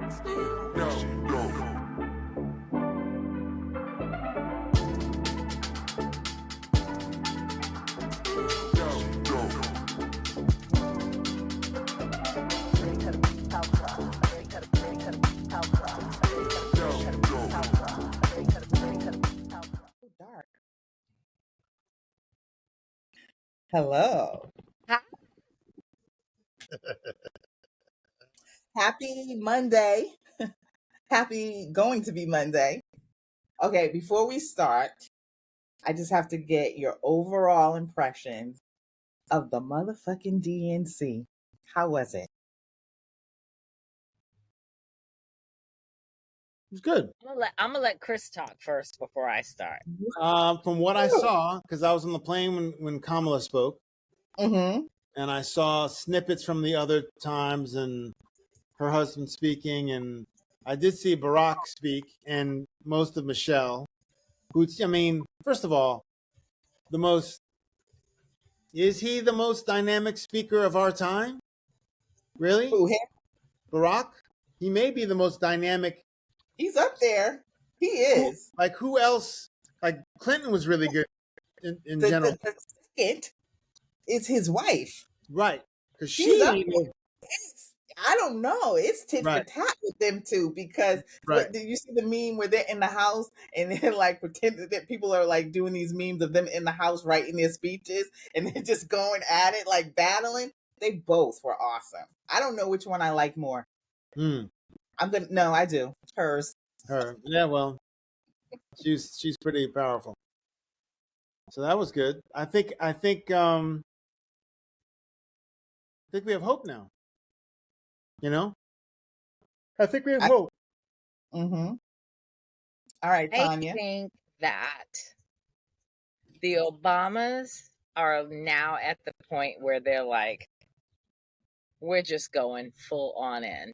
Dark. Hello. Happy Monday. Happy going to be Monday. Okay, before we start, I just have to get your overall impressions of the motherfucking DNC. How was it? It was good. I'm gonna let Chris talk first before I start. From what I saw, because I was on the plane when Kamala spoke, Mm-hmm. and I saw snippets from the other times and her husband speaking, and I did see Barack speak and most of Michelle. Who's, I mean, first of all, is he the most dynamic speaker of our time? Really? Who, him? Barack? He may be the most dynamic. He's up there. He is. Like, who else? Like, Clinton was really good in general. The second is his wife. Right. Because She's up there. I don't know. It's tit for tat with them two because did you see the meme where they're in the house and they're like pretending that people are like doing these memes of them in the house writing their speeches and they're just going at it like battling? They both were awesome. I don't know which one I like more. No, I do. Hers. Her. Yeah, well, she's pretty powerful. So that was good. I think we have hope now. You know? I think we have hope. Mm-hmm. All right, Tanya. I think that the Obamas are now at the point where they're like, we're just going full on in.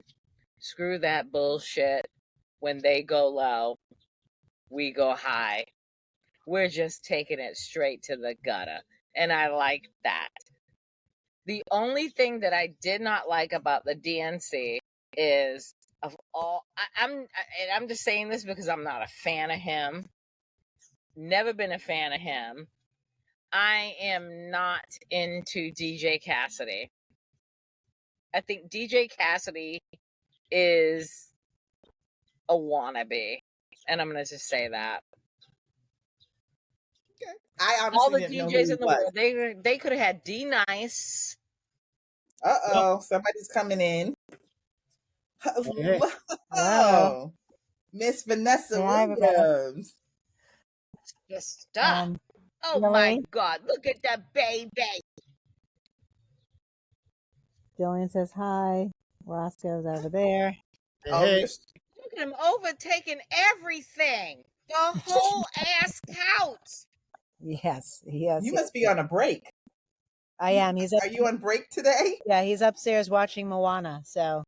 Screw that bullshit. When they go low, we go high. We're just taking it straight to the gutter. And I like that. The only thing that I did not like about the DNC is I'm just saying this because I'm not a fan of him. Never been a fan of him. I am not into DJ Cassidy. I think DJ Cassidy is a wannabe. And I'm going to just say that. Okay. I honestly all the didn't know DJs who in the world, they could have had D-Nice. Uh-oh, somebody's coming in. Hey. Oh, Miss Vanessa Williams. Just stop. Oh my God, look at that baby. Jillian says hi. Roscoe's over there. Hey. Look at him overtaking everything. The whole ass couch. Yes. You must be on a break. I am. Are you on break today? Yeah, he's upstairs watching Moana. So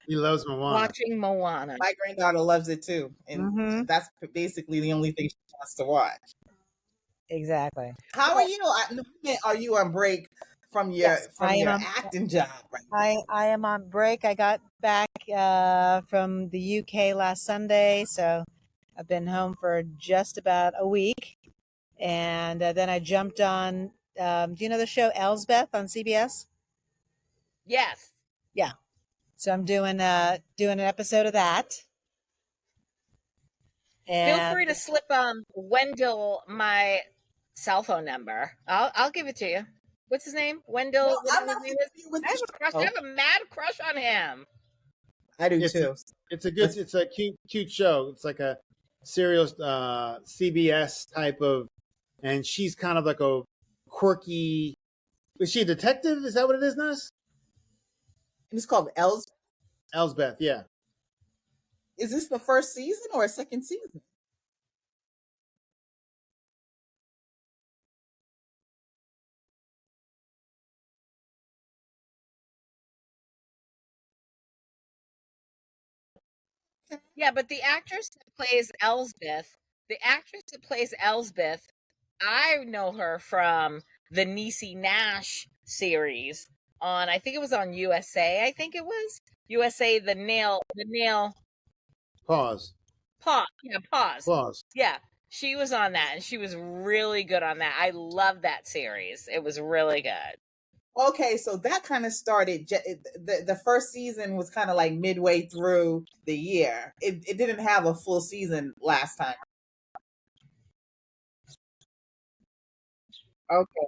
he loves Moana. Watching Moana. My granddaughter loves it too, and that's basically the only thing she wants to watch. Exactly. How are you? Are you on break from your acting job? Right? I am on break. I got back from the UK last Sunday, so I've been home for just about a week. And then I jumped on, do you know the show Elsbeth on CBS? Yes. Yeah. So I'm doing an episode of that. And feel free to slip Wendell my cell phone number. I'll give it to you. What's his name? Wendell. No, I'm not I have a crush. I have a mad crush on him. I do too. It's a cute show. It's like a serial CBS type of, and she's kind of like a quirky. Is she a detective? Is that what it is, Ness? It's called Elsbeth, yeah. Is this the first season or a second season? Yeah, but the actress that plays Elsbeth, I know her from the Niecy Nash series on, I think it was on USA. I think it was USA. The nail. Pause. Yeah, pause. Yeah, she was on that, and she was really good on that. I love that series. It was really good. Okay, so that kind of started. The first season was kind of like midway through the year. It didn't have a full season last time. Okay.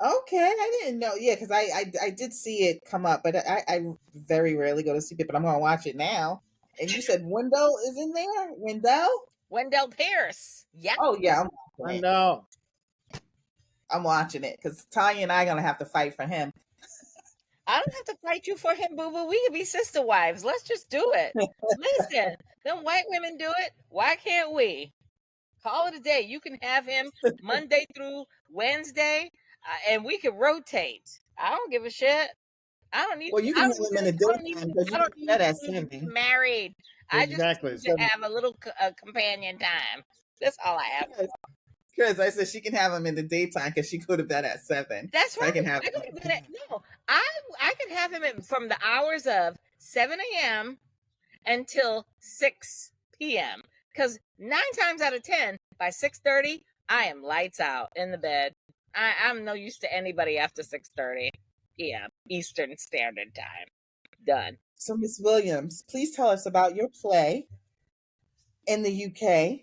Okay, I didn't know. Yeah, because I did see it come up, but I very rarely go to see it. But I'm gonna watch it now. And you said Wendell is in there. Wendell Pierce. Yeah. Oh yeah, I'm watching it because Tanya and I are gonna have to fight for him. I don't have to fight you for him, boo boo. We can be sister wives. Let's just do it. Listen, them white women do it. Why can't we? Call it a day. You can have him Monday through Wednesday, and we can rotate. I don't give a shit. I don't need. Well, you can have him in a daytime because you can that at Cindy. Married. Exactly. I just need to have a little companion time. That's all I have. Because I said she can have him in the daytime because she go to bed at 7. That's right. I can have I can have him from the hours of 7 a.m. until 6 p.m. Because 9 times out of 10, by 6:30, I am lights out in the bed. I'm no use to anybody after 6:30 p.m. Eastern Standard Time. Done. So, Miss Williams, please tell us about your play in the UK.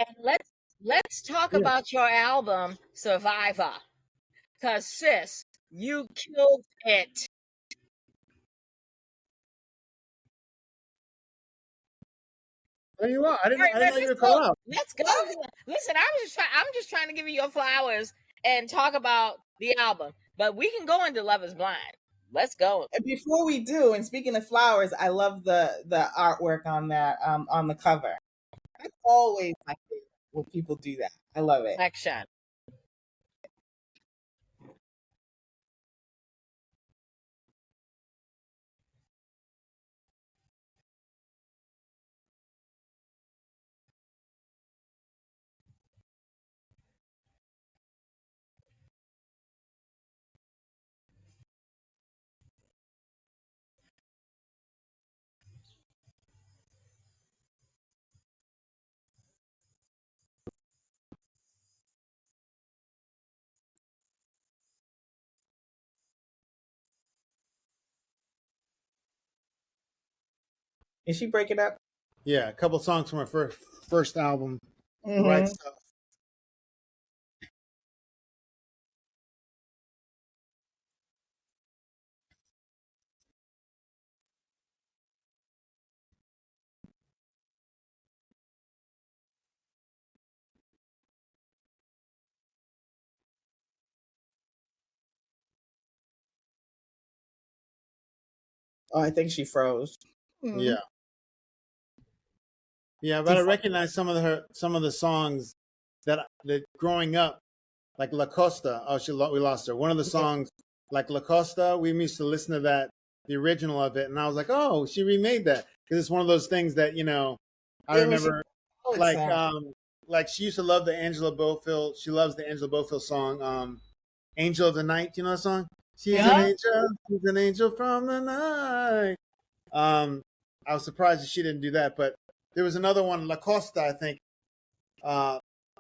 And let's talk about your album, Survivor. Because, sis, you killed it. There you are. I didn't know you were called out. Let's go. Listen, I'm just trying to give you your flowers and talk about the album. But we can go into Love Is Blind. Let's go. And before we do, and speaking of flowers, I love the artwork on that on the cover. That's always my favorite when people do that. I love it. Action. Is she breaking up? Yeah, a couple songs from her first album. Mm-hmm. Right Stuff. Oh, I think she froze. Mm-hmm. Yeah. Yeah, but I recognize some of the songs that growing up, like La Costa. Oh, we lost her. One of the songs, like La Costa, we used to listen to the original of it, and I was like, oh, she remade that because it's one of those things that I remember, like she used to love the Angela Bofill. She loves the Angela Bofill song, "Angel of the Night." You know that song? She's an angel from the night. I was surprised that she didn't do that, but there was another one, La Costa, I think.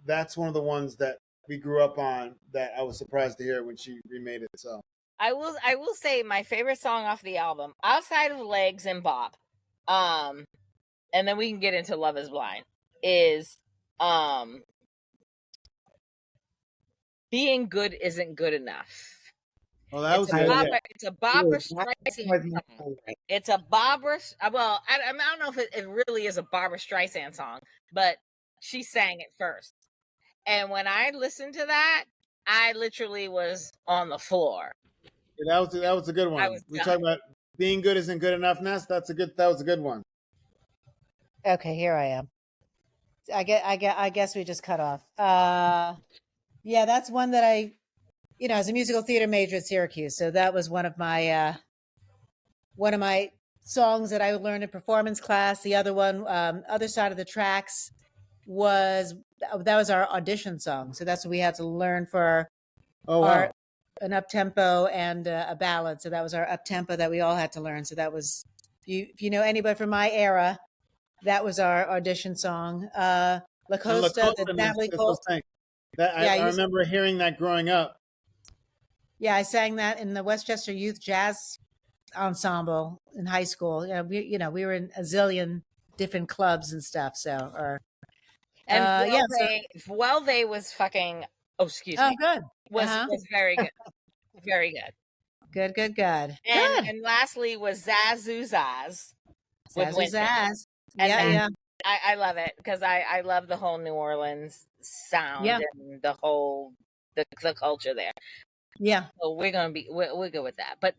That's one of the ones that we grew up on that I was surprised to hear when she remade it. So I will say my favorite song off the album, outside of Legs and Bop, and then we can get into Love Is Blind, is being good isn't good enough. Well, that was good. It's a Barbara Streisand song. It's a Barbara. Well, I don't know if it really is a Barbara Streisand song, but she sang it first. And when I listened to that, I literally was on the floor. Yeah, that was a good one. We're talking about being good isn't good enough, Ness. That was a good one. Okay, here I am. I guess we just cut off. Yeah, that's one that I was a musical theater major at Syracuse, so that was one of my songs that I learned in performance class. The other one, Other Side of the Tracks, was our audition song. So that's what we had to learn for an up tempo and a ballad. So that was our up tempo that we all had to learn. So that was, if you know anybody from my era, that was our audition song. La Costa, the Natalie Cole. I remember hearing that growing up. Yeah, I sang that in the Westchester Youth Jazz Ensemble in high school. We were in a zillion different clubs and stuff. So, they was fucking. Oh, excuse me. Good. Was very good, very good. Good. And lastly was Zazuzaz. Zazuzaz. Yeah. I love it because I love the whole New Orleans sound and the whole the culture there. Yeah. So we're good with that. But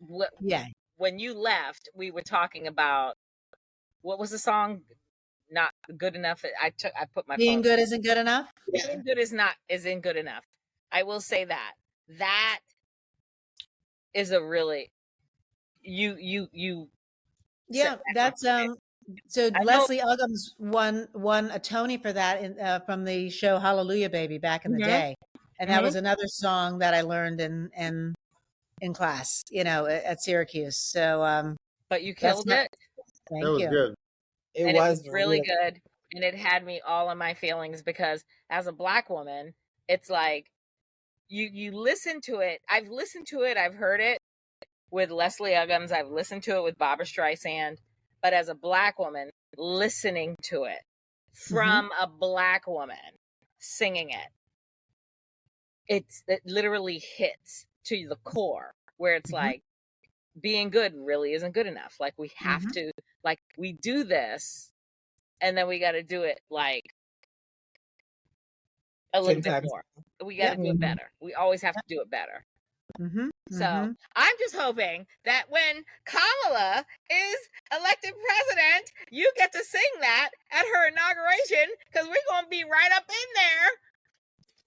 when you left, we were talking about what was the song? Not good enough. I put my being good isn't good enough. Being good isn't good enough. I will say that is a really you. Yeah, that's So Leslie Uggams won a Tony for that from the show Hallelujah Baby back in the day, and that was another song that I learned in class, at Syracuse. So, but you killed it. Thank you. Good. It was really good, and it had me all in my feelings because as a Black woman, it's like you listen to it. I've listened to it. I've heard it with Leslie Uggams. I've listened to it with Barbara Streisand. But as a Black woman, listening to it from a Black woman singing it, it literally hits to the core where it's like being good really isn't good enough. Like we have to, like we do this and then we got to do it like a little bit more. We got to do it better. We always have to do it better. So I'm just hoping that when Kamala is elected president, you get to sing that at her inauguration because we're going to be right up in there.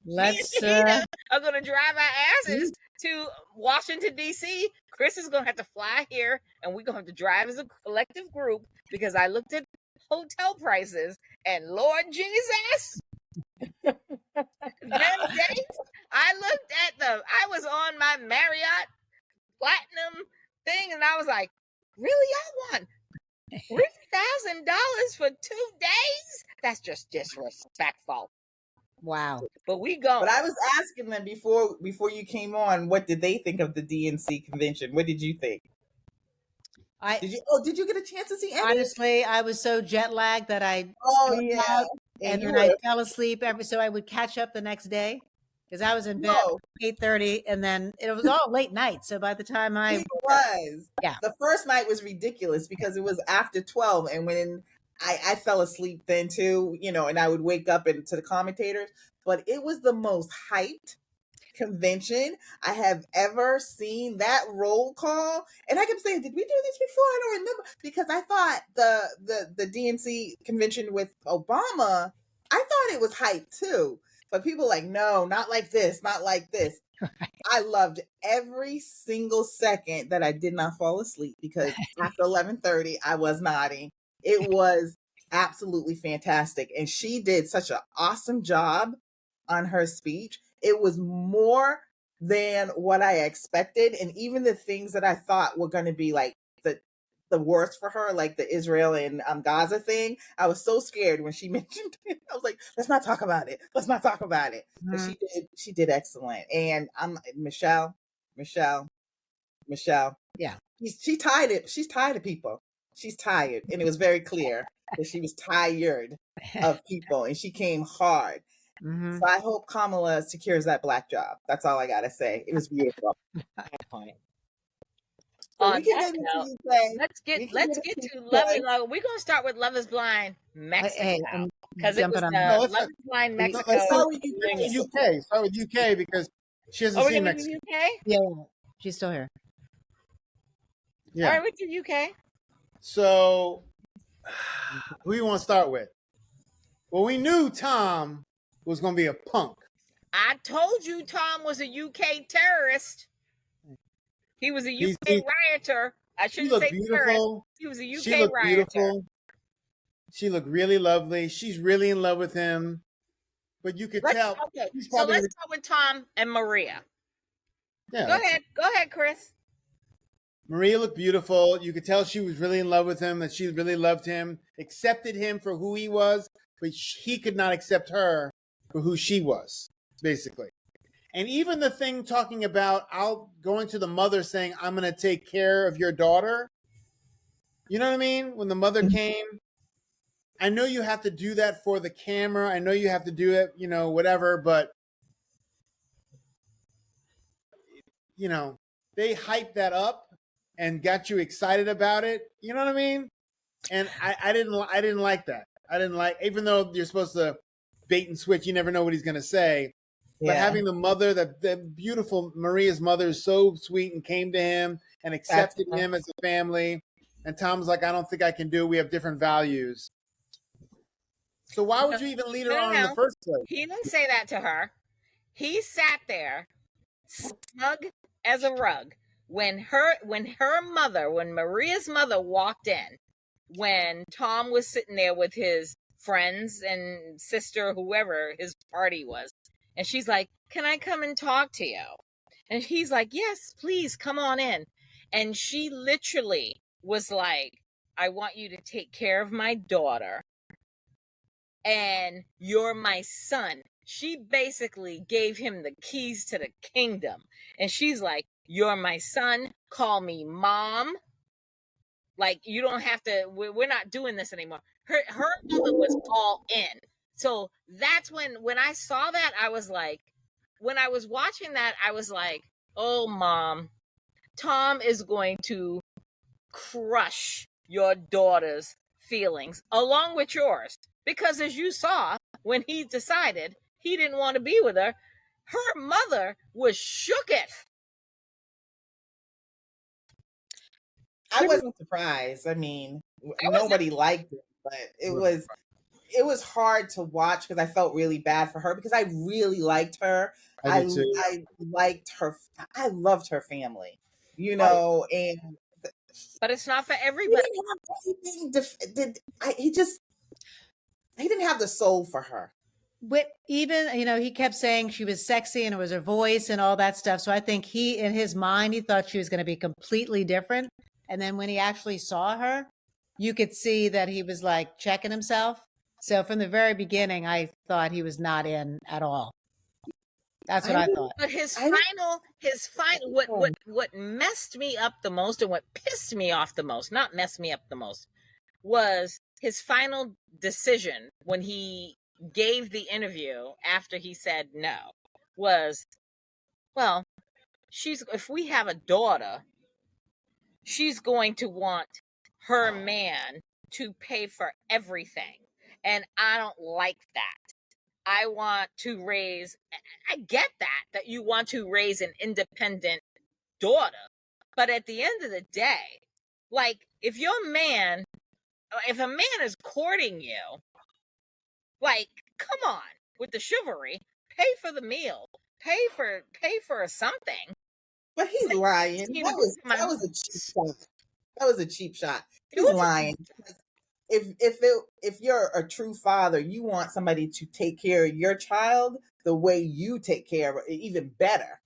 Let's are going to drive our asses to Washington, D.C. Chris is going to have to fly here and we're going to have to drive as a collective group because I looked at hotel prices and Lord Jesus. Them dates, I was on my Marriott Platinum thing and I was like, really, y'all want $3,000 for 2 days? That's just disrespectful. Wow. But we go. But I was asking them before you came on, what did they think of the DNC convention? What did you think? Did you get a chance to see any? Honestly, I was so jet lagged that I out and then I fell asleep so I would catch up the next day because I was in bed at 8:30 and then it was all late night. So by the time the first night was ridiculous because it was after 12 and when I fell asleep then too, and I would wake up to the commentators, but it was the most hyped convention I have ever seen. That roll call, and I kept saying, did we do this before? I don't remember, because I thought the DNC convention with Obama, I thought it was hyped too, but people like, no, not like this. I loved every single second that I did not fall asleep because after 11:30 I was nodding. It was absolutely fantastic, and she did such an awesome job on her speech. It was more than what I expected. And even the things that I thought were going to be like the worst for her, like the Israel and Gaza thing, I was so scared when she mentioned it. I was like, let's not talk about it. But she did excellent. And I'm Michelle. Yeah. She tired it. She's tired of people. She's tired. And it was very clear. because she was tired of people and she came hard. Mm-hmm. So I hope Kamala secures that black job. That's all I gotta say. It was beautiful. Point. So On we can that get note, into UK. let's get into to Love UK. Is Blind. We're gonna start with Love Is Blind Mexico Hey, I'm because it was jumping on. No, Love Is Blind Mexico. let's start with New UK. England. Start with UK because she hasn't Oh, we're seen gonna do Mexico. UK. Yeah, she's still here. Yeah. All right, we do UK. So, who you want to start with? Well, we knew Tom was going to be a punk. I told you Tom was a UK terrorist. He was a UK rioter. I shouldn't say terrorist. He was a UK rioter. Beautiful. She looked really lovely. She's really in love with him. But you could tell. Okay, so let's start with Tom and Maria. Yeah, Go ahead, Chris. Maria looked beautiful. You could tell she was really in love with him, that she really loved him, accepted him for who he was, but he could not accept her for who she was, basically. And even the thing talking about going to the mother saying, I'm going to take care of your daughter. You know what I mean? When the mother came, I know you have to do that for the camera. I know you have to do it, whatever, but, they hyped that up and got you excited about it. You know what I mean? And I didn't like that. I didn't like, even though you're supposed to bait and switch, you never know what he's going to say. But having the mother, the beautiful Maria's mother is so sweet and came to him and accepted him as a family. And Tom's like, I don't think I can do it. We have different values. So why would you even lead her on in the first place? He didn't say that to her. He sat there, snug as a rug, when Maria's mother walked in, when Tom was sitting there with his friends and sister, whoever his party was, and she's like, can I come and talk to you? And he's like, yes, please, come on in. And she literally was like, I want you to take care of my daughter, and you're my son. She basically gave him the keys to the kingdom. And she's like, you're my son. Call me mom. Like, you don't have to, we're not doing this anymore. Her mother was all in. So that's when I saw that, I was like, when I was watching that, I was like, oh, Mom, Tom is going to crush your daughter's feelings along with yours. Because as you saw, when he decided he didn't want to be with her, her mother was shooketh. I wasn't surprised. I mean, nobody liked it, but it was hard to watch because I felt really bad for her because I really liked her. I liked her. I loved her family, and. But it's not for everybody. He didn't have the soul for her. But even, he kept saying she was sexy and it was her voice and all that stuff. So I think in his mind, he thought she was going to be completely different. And then when he actually saw her, you could see that he was like checking himself. So from the very beginning, I thought he was not in at all. That's what I thought. But what messed me up the most and what pissed me off the most, not messed me up the most, was his final decision when he gave the interview after he said no, was, well, if we have a daughter, she's going to want her man to pay for everything. And I don't like that. I want to I get that you want to raise an independent daughter. But at the end of the day, like, if a man is courting you, like, come on, with the chivalry, pay for the meal, pay for something. But he's lying. That was a cheap shot. That was a cheap shot. He's lying. If you're a true father, you want somebody to take care of your child the way you take care of it, even better.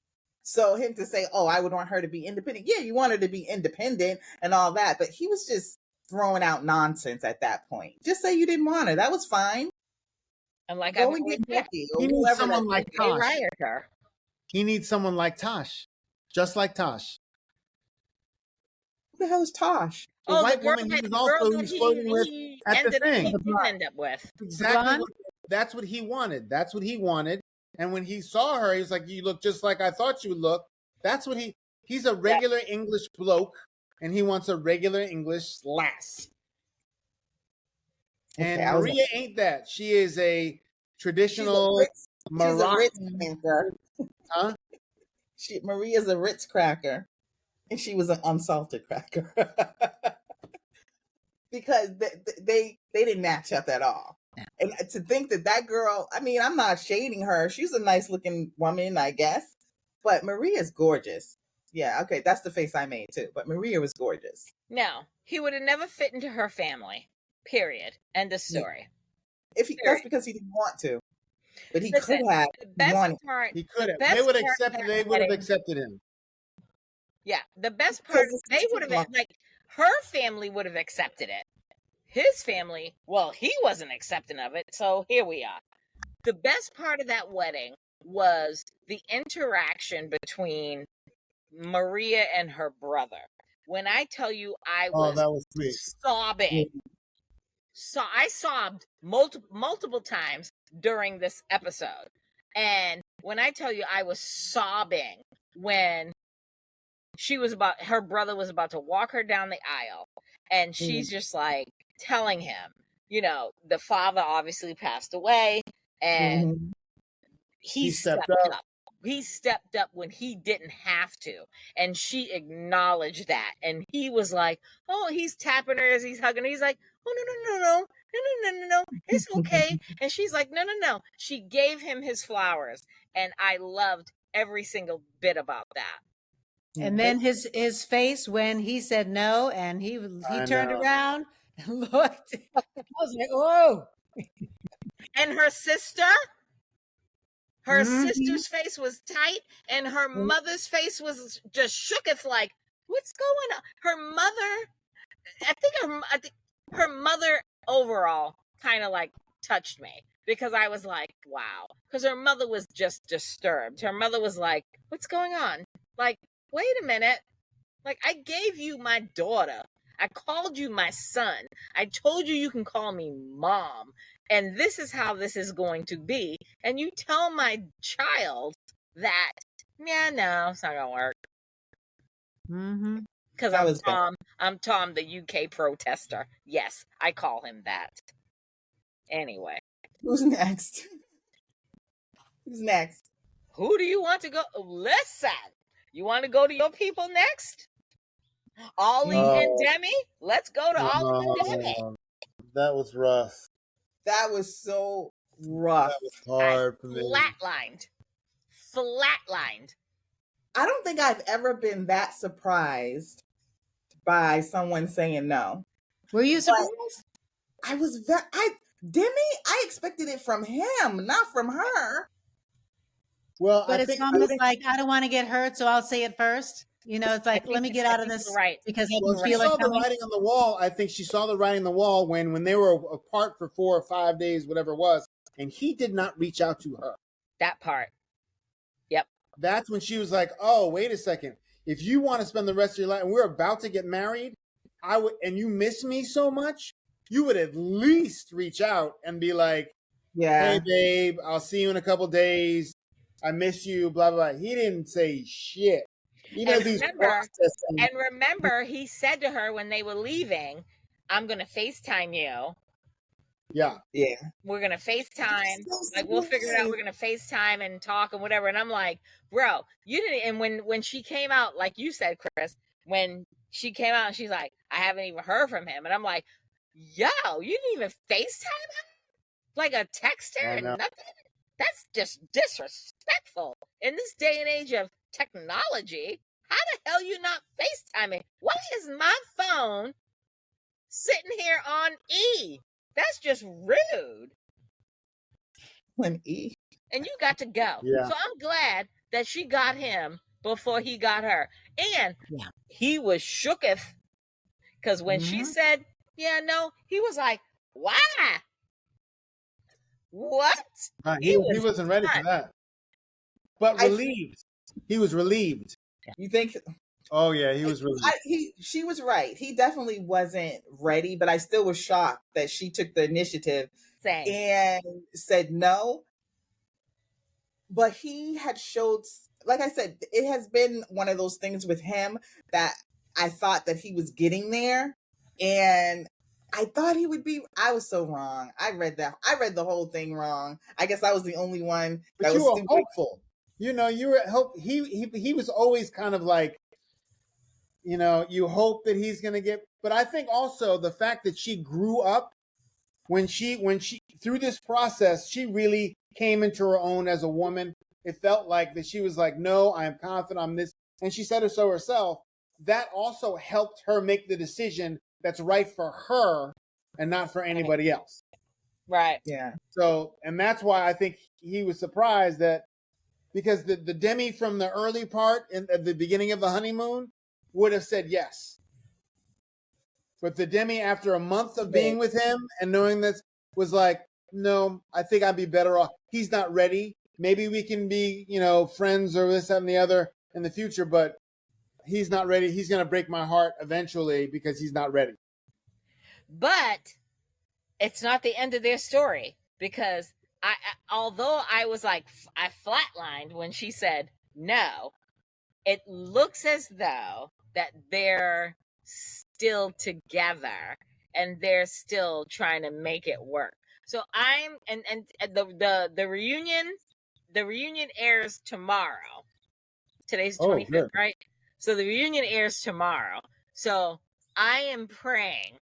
So him to say, oh, I would want her to be independent. Yeah, you want her to be independent and all that. But he was just throwing out nonsense at that point. Just say you didn't want her. That was fine. And like, he needs someone like Tosh. He needs someone like Tosh. Just like Tosh. Who the hell is Tosh? The white woman he was also floating with at the thing. He didn't end up with. Exactly. That's what he wanted. That's what he wanted. And when he saw her, he was like, "You look just like I thought you would look." That's what he's a regular English bloke, and he wants a regular English lass. And Maria ain't that. She is a traditional Moroccan. She's a Ritz Huh? Maria's a Ritz cracker, and she was an unsalted cracker. Because they didn't match up at all. And to think that girl, I mean, I'm not shading her. She's a nice looking woman, I guess. But Maria's gorgeous. Yeah, okay, that's the face I made too. But Maria was gorgeous. No, he would have never fit into her family. Period. End of story. That's because he didn't want to. But he could have. He could have. They would have accepted him. Yeah, the best part, they would have, like, her family would have accepted it. His family, well, he wasn't accepting of it, so here we are. The best part of that wedding was the interaction between Maria and her brother. When I tell you I was sobbing. So I sobbed multiple times during this episode. And when I tell you I was sobbing when her brother was about to walk her down the aisle, and she's just like telling him, you know, the father obviously passed away, and he stepped up. He stepped up when he didn't have to, and she acknowledged that. And he was like, "Oh," he's tapping her as he's hugging her. He's like, "Oh, no, it's okay." And she's like, "No." She gave him his flowers, and I loved every single bit about that. And then his face when he said no, and he turned around and looked. I was like, "Oh!" And her sister. Her sister's face was tight, and her mother's face was just shooketh like, what's going on? Her mother, I think her mother overall kind of like touched me, because I was like, wow. Because her mother was just disturbed. Her mother was like, what's going on? Like, wait a minute. Like, I gave you my daughter. I called you my son. I told you can call me mom. And this is how this is going to be. And you tell my child that, yeah, no, it's not going to work. Because I'm Tom, the UK protester. Yes, I call him that. Anyway. Who's next? Who do you want to go? Listen, you want to go to your people next? Ollie and Demi? Let's go to Ollie and Demi. That was rough. That was so rough. That was hard for me. Flatlined. I don't think I've ever been that surprised by someone saying no. Were you surprised? I was Demi, I expected it from him, not from her. Well, but it's almost like, I don't want to get hurt, so I'll say it first. You know, it's like, let me get out of this, right? Because I can feel it. She saw the writing on the wall. I think she saw the writing on the wall when they were apart for 4 or 5 days, whatever it was, and he did not reach out to her. That part. Yep. That's when she was like, "Oh, wait a second. If you want to spend the rest of your life, and we're about to get married, and you miss me so much, you would at least reach out and be like, hey, babe, I'll see you in a couple days. I miss you, blah, blah, blah." He didn't say shit. Remember, he said to her when they were leaving, "I'm going to FaceTime you." Yeah. We're going to FaceTime. Like, we'll figure it out. We're going to FaceTime and talk and whatever. And I'm like, bro, you didn't. And when she came out, like you said, Chris, when she came out and she's like, I haven't even heard from him. And I'm like, yo, you didn't even FaceTime him? Like a texter and nothing? That's just disrespectful. In this day and age of technology, how the hell you not FaceTiming? Why is my phone sitting here on E? That's just rude. When E. And you got to go. Yeah. So I'm glad that she got him before he got her. And he was shooketh. Because when she said, yeah, no, he was like, why? What? He wasn't ready for that. But relieved. He was relieved. You think Oh yeah, he was really. She was right. He definitely wasn't ready, but I still was shocked that she took the initiative Same. and said no. But he had showed, like I said, it has been one of those things with him that I thought that he was getting there, and I thought he would be. I was so wrong. I read the whole thing wrong. I guess I was the only one that But you was were stupid. hopeful. You know, you were hope. He was always kind of like, you know, you hope that he's going to get. But I think also the fact that she grew up when she through this process, she really came into her own as a woman. It felt like that she was like, no, I am confident I'm this, and she said it so herself. That also helped her make the decision that's right for her and not for anybody else. Right. Yeah. So, and that's why I think he was surprised that, because the Demi from the early part at the beginning of the honeymoon would have said yes. But the Demi, after a month of being with him and knowing this, was like, no, I think I'd be better off. He's not ready. Maybe we can be, you know, friends or this, that, and the other in the future, but he's not ready. He's going to break my heart eventually because he's not ready. But it's not the end of their story, because although I was like, I flatlined when she said no, it looks as though that they're still together and they're still trying to make it work. So I'm and the reunion airs tomorrow. Today's 25th, right? So the reunion airs tomorrow. So I am praying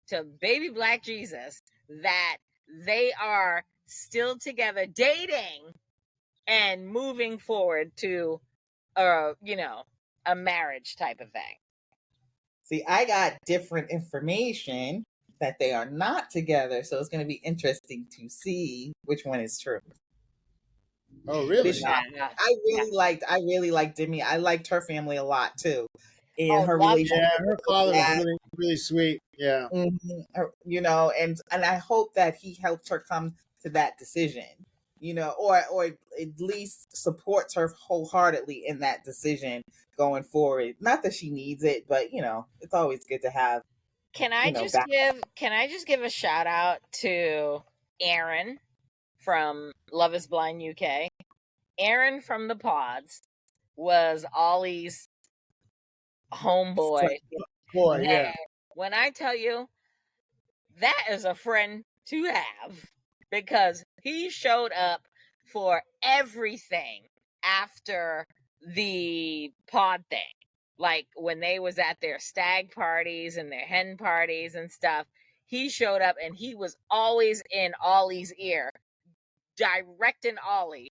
to baby Black Jesus that they are still together, dating and moving forward to a marriage type of thing. See, I got different information that they are not together, so it's going to be interesting to see which one is true. Oh, really? Yeah. I really liked Demi. I liked her family a lot too. And her relationship. Yeah, her father was really, really sweet. Yeah. Mm-hmm. You know, and I hope that he helped her come to that decision, you know, or at least supports her wholeheartedly in that decision going forward. Not that she needs it, but you know, it's always good to have. Can I just give a shout out to Aaron from Love Is Blind UK? Aaron from the pods was Ollie's homeboy. Boy, yeah. When I tell you, that is a friend to have, because he showed up for everything after the pod thing. Like when they was at their stag parties and their hen parties and stuff, he showed up and he was always in Ollie's ear, directing Ollie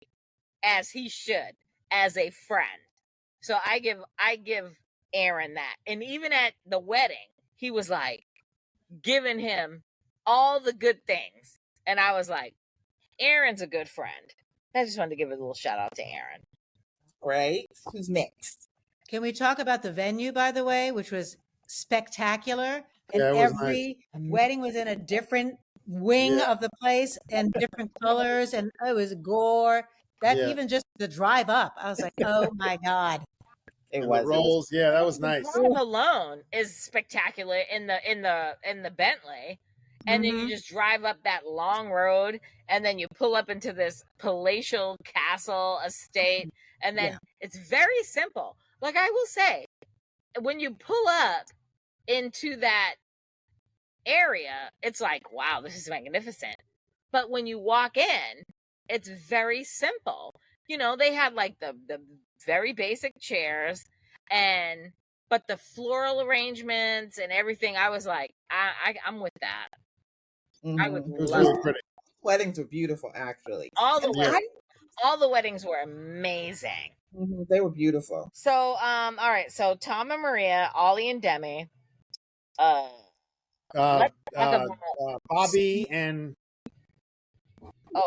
as he should, as a friend. So I give Aaron that. And even at the wedding, he was like giving him all the good things. And I was like, Aaron's a good friend. I just wanted to give a little shout out to Aaron. Right? Who's next? Can we talk about the venue, by the way, which was spectacular? And Yeah, every wedding was in a different wing of the place and different colors, and it was gore. That even just the drive up, I was like, oh my God. It was. The rolls, that was nice. The drive alone is spectacular in the Bentley. And then you just drive up that long road, and then you pull up into this palatial castle estate, and then it's very simple. Like I will say, when you pull up into that area, it's like, wow, this is magnificent. But when you walk in, it's very simple. You know, they had like the very basic chairs, but the floral arrangements and everything, I was like, I'm with that. Mm-hmm. I would love really pretty. Weddings were beautiful, actually. All the weddings were amazing. Mm-hmm. They were beautiful. So, all right. So Tom and Maria, Ollie and Demi, Bobby and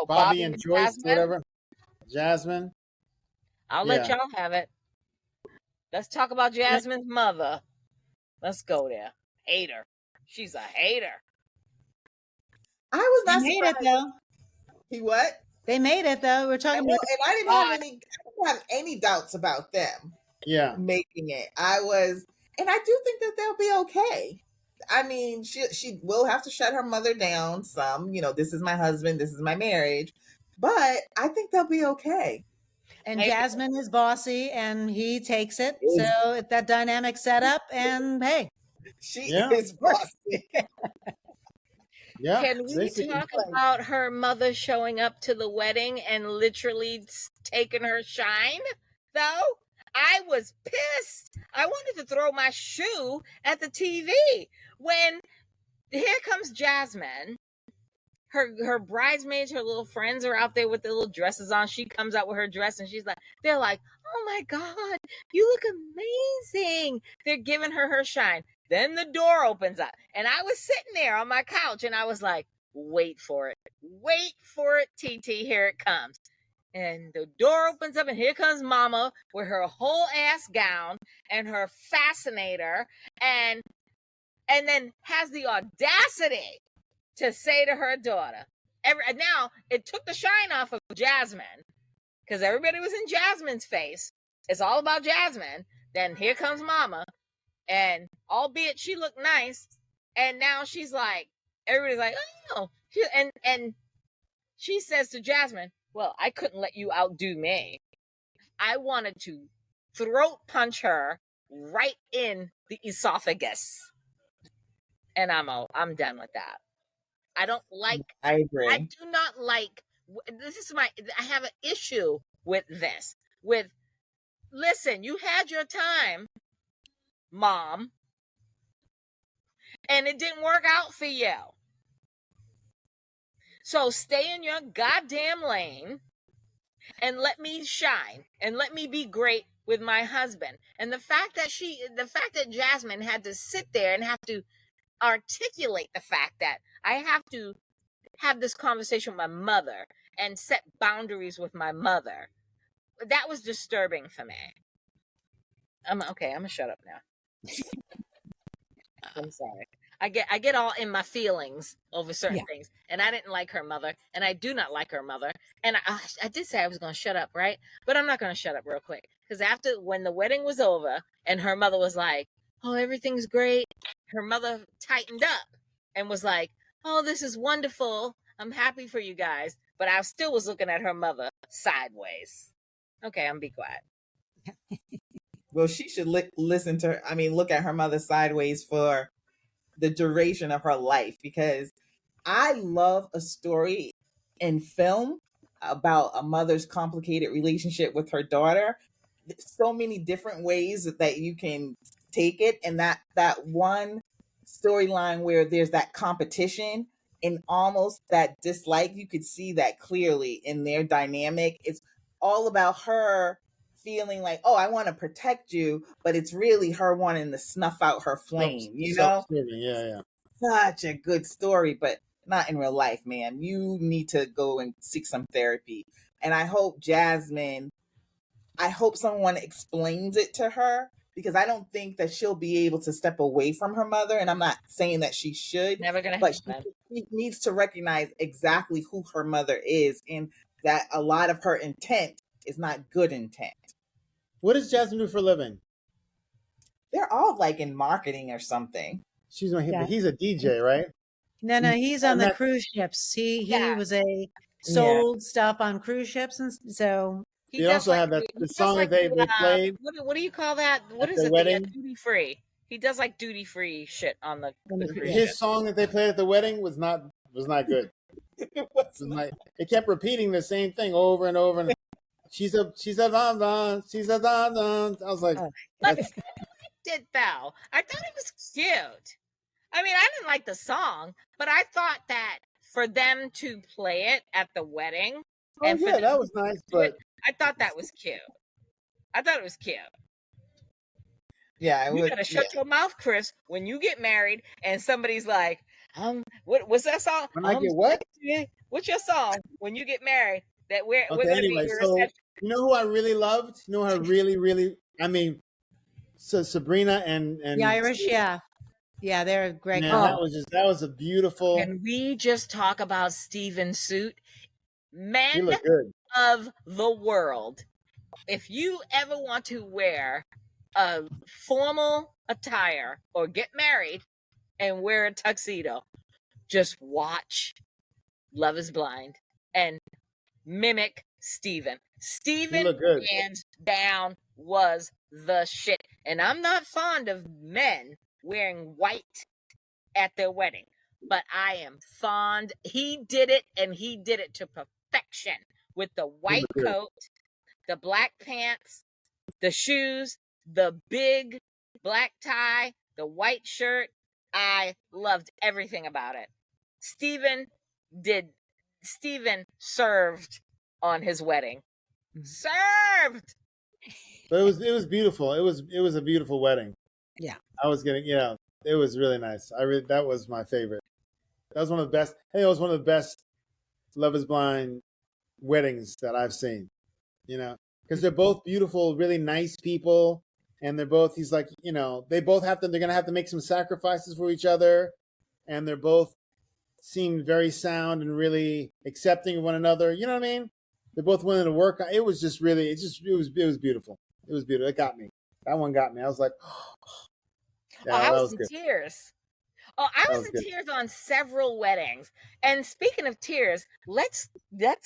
Bobby and Joyce, Jasmine? whatever. Jasmine. I'll let y'all have it. Let's talk about Jasmine's mother. Let's go there. Hater. She's a hater. I was not made surprised. It though. He what? They made it though. We're talking about, and I didn't have any doubts about them. making it. And I do think that they'll be okay. I mean, she will have to shut her mother down some, this is my husband, this is my marriage, but I think they'll be okay. And Jasmine is bossy and he takes it. So if that dynamic set up, and hey, she is bossy. Can we talk about her mother showing up to the wedding and literally taking her shine, though? I was pissed. I wanted to throw my shoe at the TV when here comes Jasmine. Her bridesmaids, her little friends are out there with their little dresses on. She comes out with her dress and they're like, oh my God, you look amazing. They're giving her shine. Then the door opens up and I was sitting there on my couch and I was like, wait for it, TT, here it comes. And the door opens up and here comes Mama with her whole ass gown and her fascinator and then has the audacity to say to her daughter, now it took the shine off of Jasmine because everybody was in Jasmine's face. It's all about Jasmine. Then here comes Mama, and albeit she looked nice, and now she's like, everybody's like, oh, and she says to Jasmine, well, I couldn't let you outdo me. I wanted to throat punch her right in the esophagus, and I'm done with that. I don't like. I agree. I do not like. I have an issue with this. Listen, you had your time, Mom, and it didn't work out for you. So stay in your goddamn lane and let me shine and let me be great with my husband. And the fact that Jasmine had to sit there and have to articulate the fact that I have to have this conversation with my mother and set boundaries with my mother, that was disturbing for me. I'm gonna shut up now. I'm sorry. I get all in my feelings over certain things, and I didn't like her mother, and I do not like her mother, and I did say I was going to shut up, right? But I'm not going to shut up real quick, because when the wedding was over and her mother was like, oh, everything's great, her mother tightened up and was like, oh, this is wonderful, I'm happy for you guys, but I still was looking at her mother sideways. Okay, I'm be quiet. Well, she should look at her mother sideways for the duration of her life, because I love a story in film about a mother's complicated relationship with her daughter. There's so many different ways that you can take it, and that one storyline where there's that competition and almost that dislike, you could see that clearly in their dynamic. It's all about her feeling like, oh, I want to protect you, but it's really her wanting to snuff out her flame, Yeah. Such a good story, but not in real life, man. You need to go and seek some therapy. And I hope someone explains it to her, because I don't think that she'll be able to step away from her mother. And I'm not saying that she should, never gonna but happen. she needs to recognize exactly who her mother is, and that a lot of her intent is not good intent. What does Jasmine do for a living? They're all like in marketing or something. He's a DJ, right? No, he's on the cruise ships. He was sold stuff on cruise ships, and so he also had the song that they played. What do you call that? What is it? Wedding? Duty free. He does like duty free shit on the cruise His ship. song that they played at the wedding was not good. It kept repeating the same thing over and over. And she's a don don. She's a don don. I was like, I did though. I thought it was cute. I mean, I didn't like the song, but I thought that for them to play it at the wedding, that was nice. But I thought that was cute. I thought it was cute. Yeah, you gotta shut your mouth, Chris, when you get married and somebody's like, what's that song? When I get what? What's your song when you get married? That we're okay. Gonna anyway, be so you know who I really loved? You know who I really, I mean, so Sabrina and the Irish, yeah, they're great. Man, that was a beautiful. Can we just talk about Steven Suit? Men he looked good. of the world, if you ever want to wear a formal attire or get married and wear a tuxedo, just watch Love is Blind and mimic Steven. Steven, hands down, was the shit. And I'm not fond of men wearing white at their wedding, but I am fond. He did it, and he did it to perfection with the white coat, the black pants, the shoes, the big black tie, the white shirt. I loved everything about it. Steven served on his wedding. Served. But it was beautiful. It was a beautiful wedding. Yeah. I was getting, it was really nice. That was my favorite. That was one of the best. Hey, it was one of the best Love is Blind weddings that I've seen. Because they're both beautiful, really nice people, and they're both. He's like, they're gonna have to make some sacrifices for each other, and they're both seemed very sound and really accepting of one another. You know what I mean? They're both willing to work. It was just really, it was beautiful. It was beautiful. It got me. That one got me. I was like, I was in tears. I was in tears on several weddings. And speaking of tears, let's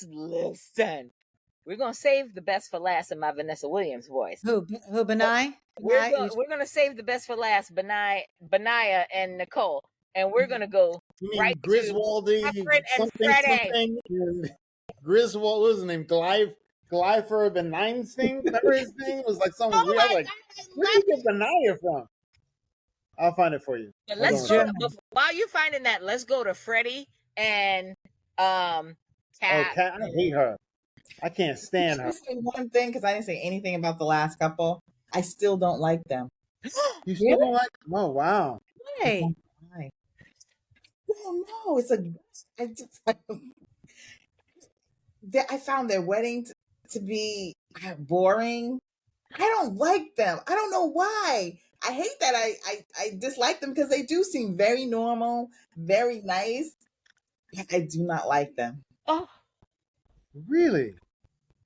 listen. We're gonna save the best for last in my Vanessa Williams voice. Who Benai? We're gonna save the best for last, Benaya and Nicole, and we're gonna go right Griswoldy, to Catherine and Freddie. Griswold, what was his name? Glyfer Benign thing. Remember his name? It was like something weird. I was like, where did you get Benaya from? I'll find it for you. But let's go while you're finding that. Let's go to Freddie and Kat. Kat, I hate her. I can't stand her. Say one thing because I didn't say anything about the last couple. I still don't like them. You still don't like them? Oh wow. Hey. I don't know. I found their wedding to be boring. I don't like them. I don't know why. I hate that I dislike them because they do seem very normal, very nice. I do not like them. Oh, really?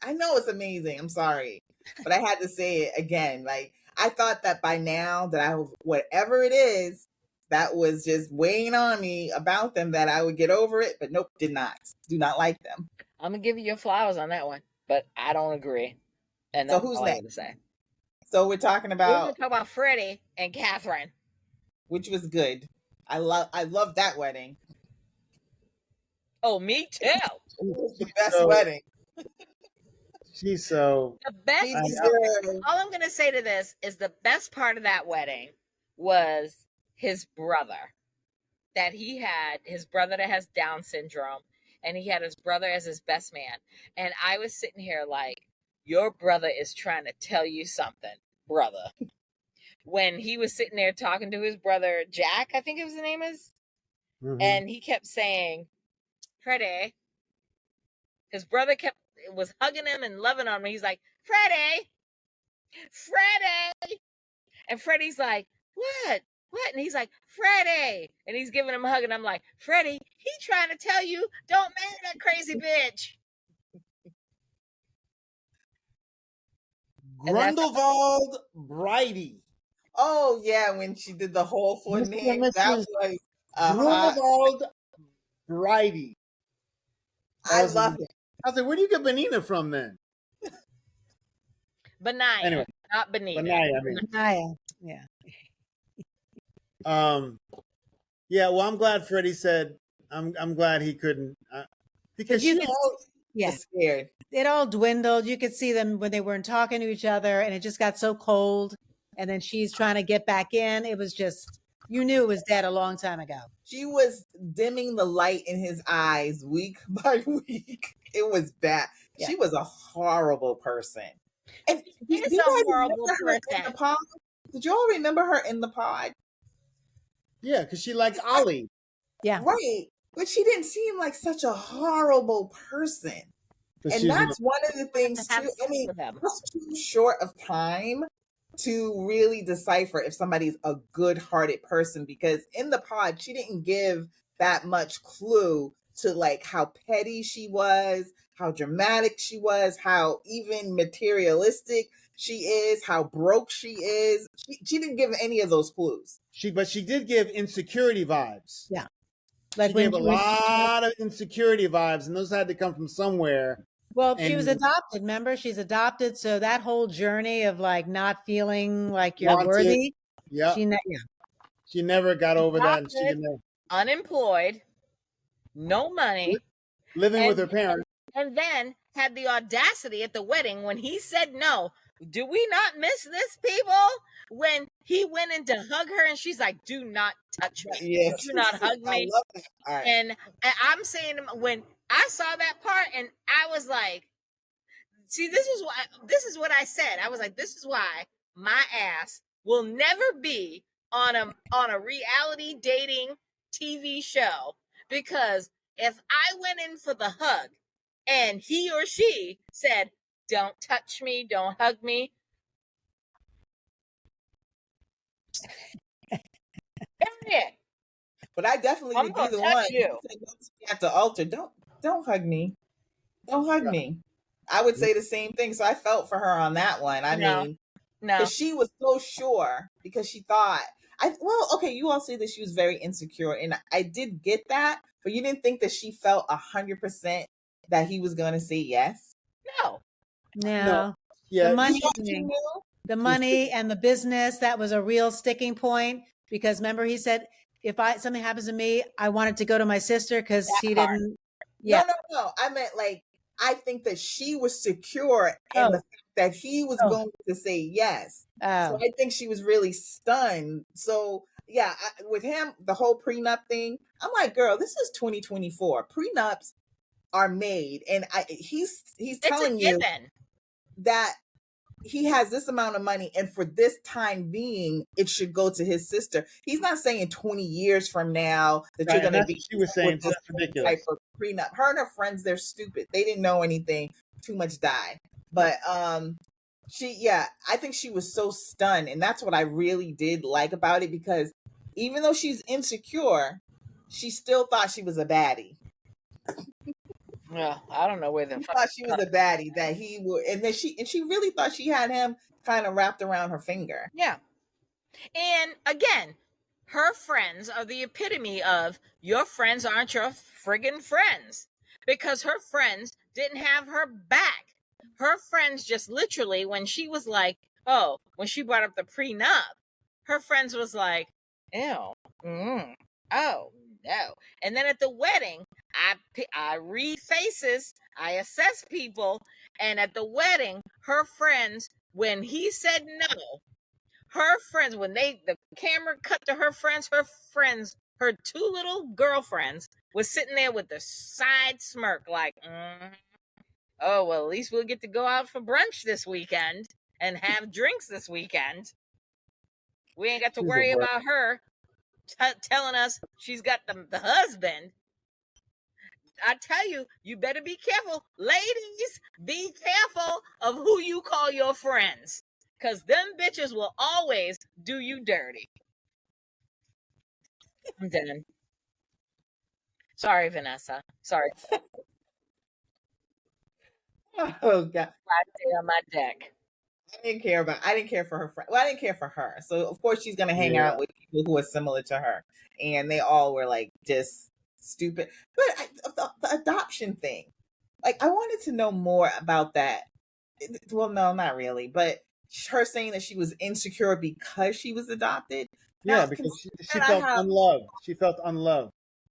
I know it's amazing. I'm sorry, but I had to say it again. Like, I thought that by now that whatever it is that was just weighing on me about them, that I would get over it, but nope, did not. Do not like them. I'm gonna give you your flowers on that one, but I don't agree. And so who's next? To say. So we're talking about Freddie and Catherine, which was good. I love that wedding. Oh, me too. It was the best wedding. She's so the best. All I'm gonna say to this is the best part of that wedding was his brother. That he had his brother that has Down syndrome, and he had his brother as his best man. And I was sitting here like, your brother is trying to tell you something, brother. When he was sitting there talking to his brother, Jack, I think his name is, and he kept saying, Freddie. His brother was hugging him and loving on him. He's like, Freddie. And Freddie's like, what? And he's like, Freddie. And he's giving him a hug. And I'm like, Freddie, he trying to tell you, don't marry that crazy bitch. Grundelwald Bridey. Oh, yeah, when she did the whole full name. That was Grundelwald Bridey. I love it. I was like, where do you get Benina from then? Benaya. Anyway, not Benina. Benaya, yeah. Yeah, well, I'm glad Freddie said, I'm glad he couldn't. Because was scared. It all dwindled. You could see them when they weren't talking to each other, and it just got so cold. And then she's trying to get back in. It was just, you knew it was dead a long time ago. She was dimming the light in his eyes week by week. It was bad. Yeah. She was a horrible person. And she's a horrible person. In the pod? Did you all remember her in the pod? Yeah, because she liked Ollie. Yeah. Right. But she didn't seem like such a horrible person. And that's one of the things too. I mean, that's too short of time to really decipher if somebody's a good-hearted person, because in the pod, she didn't give that much clue to like how petty she was, how dramatic she was, how even materialistic she is, how broke she is. She didn't give any of those clues. But she did give insecurity vibes. Yeah. Like she gave a lot of insecurity vibes, and those had to come from somewhere. Well, she was adopted. Remember, she's adopted, so that whole journey of like not feeling like you're worthy. Yeah. She never got over that. And she unemployed, no money, living with her parents, and then had the audacity at the wedding when he said no. Do we not miss this, people? When he went in to hug her and she's like, do not touch me. Yes. Do not hug me. I love that part. And I'm saying, when I saw that part and I was like, see, this is what I said. I was like, this is why my ass will never be on a reality dating TV show. Because if I went in for the hug and he or she said, don't touch me, don't hug me. Period. But I definitely would be the one at the altar. Don't hug me. Don't hug me. I would say the same thing. So I felt for her on that one. I mean, because she was so sure, because she thought, okay, you all say that she was very insecure, and I did get that, but you didn't think that she felt 100% that he was going to say yes? No. Yeah. The money and the business, that was a real sticking point, because remember he said, if something happens to me, I wanted to go to my sister because he didn't. Yeah. No. I meant like, I think that she was secure in the fact that he was going to say yes. So I think she was really stunned. So yeah, with him, the whole prenup thing, I'm like, girl, this is 2024. Prenups are made, and he's telling you that he has this amount of money, and for this time being, it should go to his sister. He's not saying 20 years from now that you're going to be. She was saying that's ridiculous. Type of prenup. Her and her friends, they're stupid. They didn't know anything. Too much died. But I think she was so stunned, and that's what I really did like about it, because even though she's insecure, she still thought she was a baddie. Well, I don't know where the thought she was a baddie, that he would, and then she really thought she had him kind of wrapped around her finger. Yeah. And again, her friends are the epitome of your friends aren't your friggin' friends, because her friends didn't have her back. Her friends just literally, when she was like, when she brought up the prenup, her friends was like, ew, oh, no. And then at the wedding, I read faces, I assess people, and at the wedding, her friends, when he said no, her friends, when the camera cut to her friends, her two little girlfriends was sitting there with the side smirk like, oh, well, at least we'll get to go out for brunch this weekend and have drinks this weekend. We ain't got to worry about her telling us she's got the husband. I tell you, you better be careful. Ladies, be careful of who you call your friends, because them bitches will always do you dirty. I'm done. Sorry, Vanessa. Sorry. Oh, God. I on my deck. I didn't care for her friend. Well, I didn't care for her. So, of course, she's going to hang out with people who are similar to her. And they all were, like, just stupid. But the adoption thing, like, I wanted to know more about that. Well, no, not really. But her saying that she was insecure because she was adopted. Yeah, because she felt unloved. She felt unloved.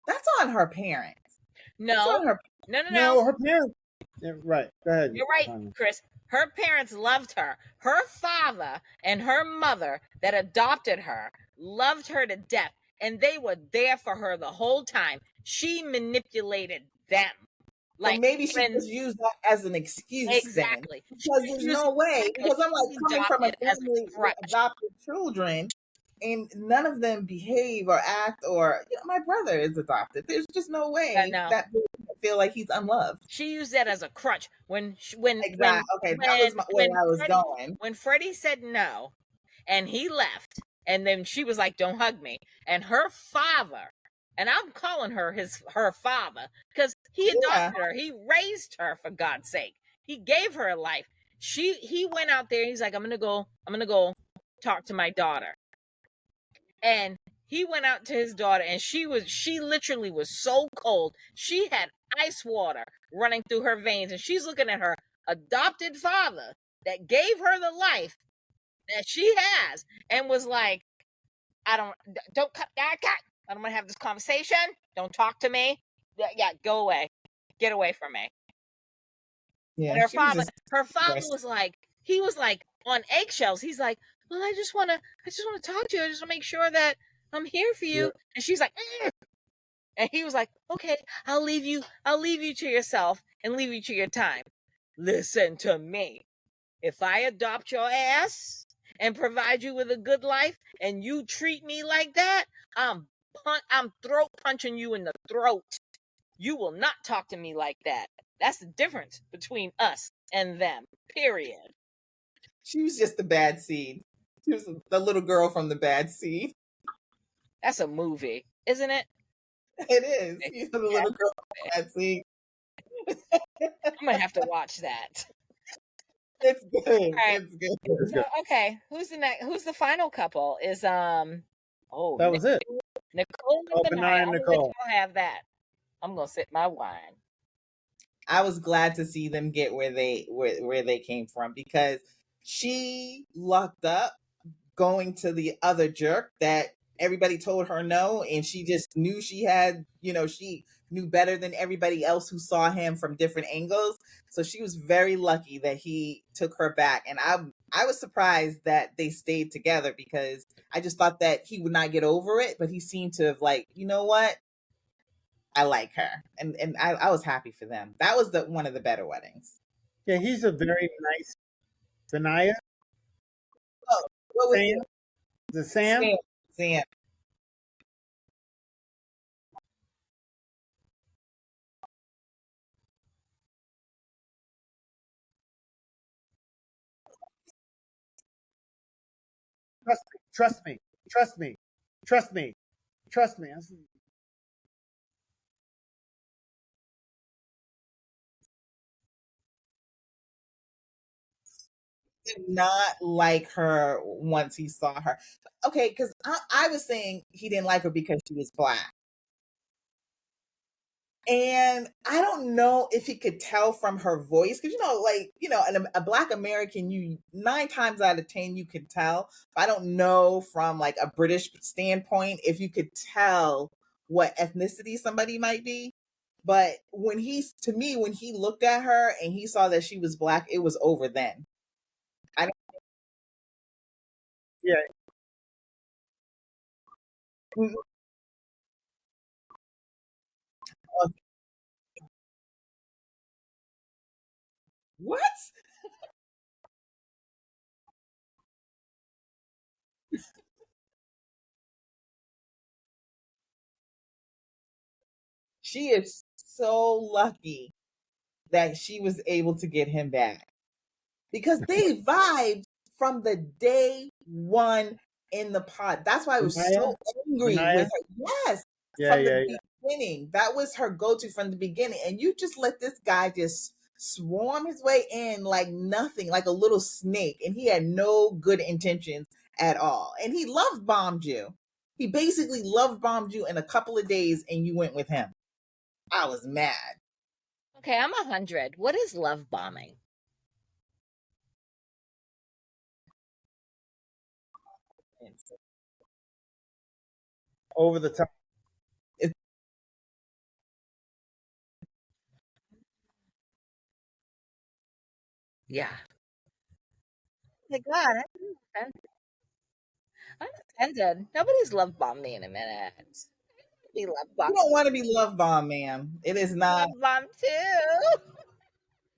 That's on her parents. No. No, her parents. Yeah, right. Go ahead. You're right, Chris. Her parents loved her. Her father and her mother that adopted her loved her to death, and they were there for her the whole time. She manipulated them. Like, so maybe she just used that as an excuse. Exactly. Then, because there's no way. Because I'm like, coming from a family with adopted children, and none of them behave or act, or my brother is adopted. There's just no way that feel like he's unloved. She used that as a crutch when that was where I was going. When Freddie said no, and he left, and then she was like, "Don't hug me," and her father and I'm calling her her father because he adopted her. He raised her, for God's sake. He gave her a life. He went out there and he's like, I'm gonna go talk to my daughter. And he went out to his daughter, and she literally was so cold. She had ice water running through her veins, and she's looking at her adopted father that gave her the life that she has, and was like, don't cut that. I don't want to have this conversation. Don't talk to me. Yeah, go away. Get away from me. Yeah, and her father was like, he was like on eggshells. He's like, well, I just want to talk to you. I just want to make sure that I'm here for you. Yeah. And she's like, and he was like, okay, I'll leave you to yourself and leave you to your time. Listen to me. If I adopt your ass and provide you with a good life and you treat me like that, I'm throat punching you in the throat. You will not talk to me like that. That's the difference between us and them, period. She was just the bad seed. She was the little girl from the bad seed. That's a movie, isn't it? It is. She's the little girl from the bad seed. I'm going to have to watch that. It's good. Right. It's good. So, okay, who's the final couple? Is that was it. Nicole and Benaya. Nicole. I'll have that. I'm gonna sip my wine. I was glad to see them get where they came from, because she lucked up going to the other jerk that everybody told her no, and she just knew she had, she knew better than everybody else who saw him from different angles. So she was very lucky that he took her back. And I was surprised that they stayed together, because I just thought that he would not get over it, but he seemed to have like, you know what? I like her. And I was happy for them. That was one of the better weddings. Yeah, he's a very nice Benaya. Oh, what was Sam? The Sam? Sam. Trust me. Did not like her once he saw her. Okay, because I was saying he didn't like her because she was Black. And I don't know if he could tell from her voice, because a Black American, you 9 times out of 10 you could tell. But I don't know from like a British standpoint if you could tell what ethnicity somebody might be. But when he looked at her and he saw that she was Black, it was over then. Yeah. What? She is so lucky that she was able to get him back, because they vibed from the day one in the pod. That's why I was so angry with her. Yes. From the beginning. That was her go-to from the beginning. And you just let this guy just swarm his way in like nothing, like a little snake. And he had no good intentions at all. And he love bombed you. He basically love bombed you in a couple of days, and you went with him. I was mad. Okay, I'm 100. What is love bombing? Over the top. Yeah. Oh my God, I'm offended. Nobody's love bombed me in a minute. Be love bombed. You don't want to be love bombed, ma'am. It is not. Love bombed too.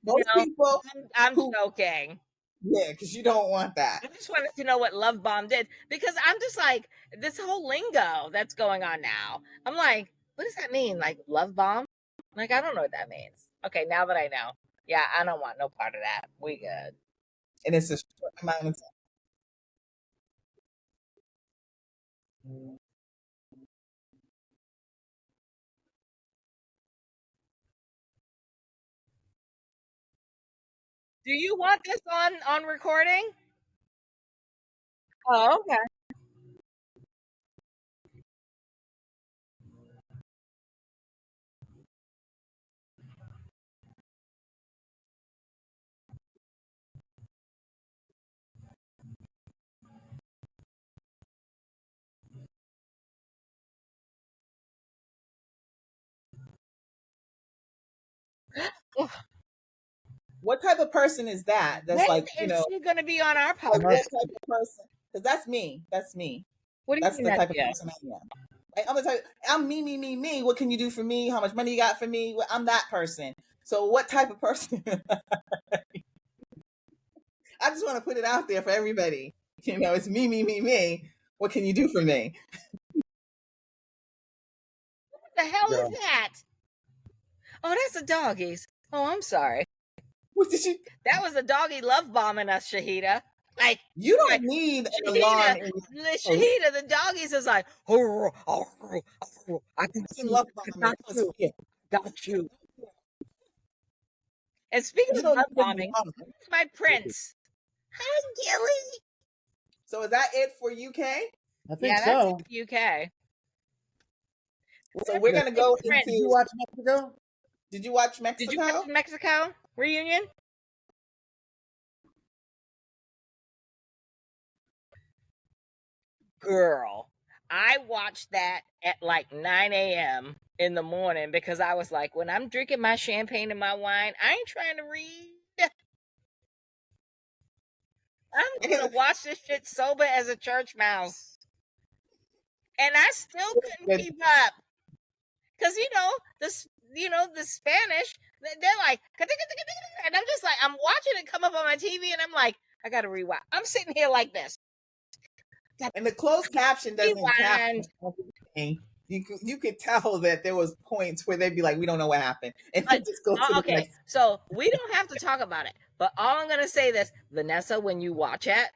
Most people. I'm joking. Yeah, because you don't want that. I just wanted to know what love bomb did, because I'm just like, this whole lingo that's going on now. I'm like, what does that mean? Like love bomb? Like, I don't know what that means. Okay, now that I know. Yeah, I don't want no part of that. We good. And it's a short amount of time. Do you want this on recording? Oh, okay. What type of person is that? That's When like, you is know, she going to be on our like podcast? what type of person? Because that's me. That's me. What do you That's mean the that's type of you? person I am. Like, I'm the type. I'm me. What can you do for me? How much money you got for me? I'm that person. So, what type of person? I just want to put it out there for everybody. You know, it's me. What can you do for me? What the hell is that? Oh, that's the doggies. Oh, I'm sorry. What did you? That was the doggy love bombing us, Shahida. Like, You don't like need an Shahida, alarm in Shahida, the doggies is like, I can see, love I bombing. got you, got you. And speaking You of don't love need bombing, an alarm. it's my prince. Hi, Gilly. So is that it for UK? I think Yeah, so. that's UK. So we're gonna go into. Did you watch Mexico? Did you watch Did Mexico? you watch the Mexico reunion? Girl, I watched that at like 9 a.m. in the morning because I was like, when I'm drinking my champagne and my wine, I ain't trying to read. I'm gonna watch this shit sober as a church mouse. And I still couldn't keep up. Cause the Spanish, they're like, and I'm just like, I'm watching it come up on my TV and I'm like, I gotta rewind. I'm sitting here like this. And the closed caption doesn't caption everything. You could tell that there was points where they'd be like, we don't know what happened. And then just go to the next. So we don't have to talk about it. But all I'm gonna say this, Vanessa, when you watch it,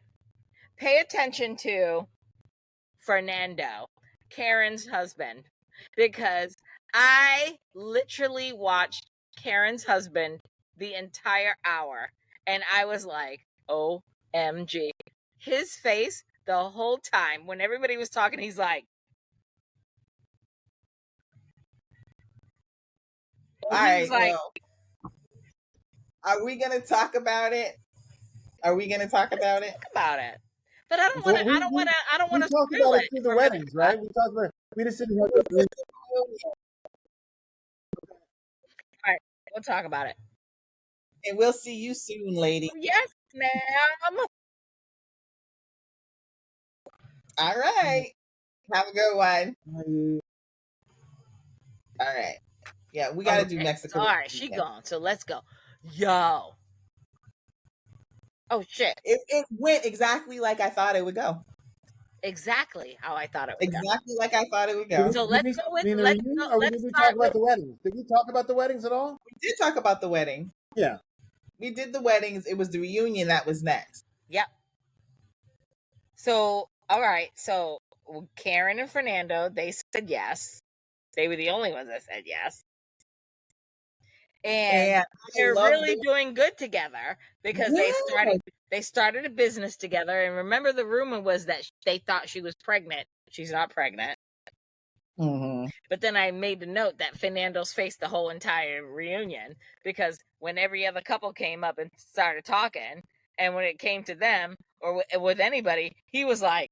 pay attention to Fernando, Karen's husband, because I literally watched Karen's husband the entire hour and I was like, OMG. His face the whole time when everybody was talking, he's like, all right, well, are we gonna talk about it? Are we gonna talk about it? Talk about it. But I don't want to. I don't want to. I don't want to talk about it through the weddings, right? We talked about. We just didn't have to. All right, we'll talk about it, and we'll see you soon, lady. Yes, ma'am. All right. Have a good one. All right. Yeah, we got to do Mexico. All right, she gone. So let's go. Yo. Oh shit! It went exactly like I thought it would go. Exactly how I thought it would. Exactly like I thought it would go. So let's go with. Did we talk about the weddings? Did we talk about the weddings at all? We did talk about the wedding. Yeah. We did the weddings. It was the reunion that was next. Yep. So all right. So Karen and Fernando, they said yes. They were the only ones that said yes. And they're really doing good together because they started a business together. And remember, the rumor was that they thought she was pregnant. She's not pregnant. Mm-hmm. But then I made the note that Fernando's faced the whole entire reunion because when every other couple came up and started talking, and when it came to them or with anybody, he was like,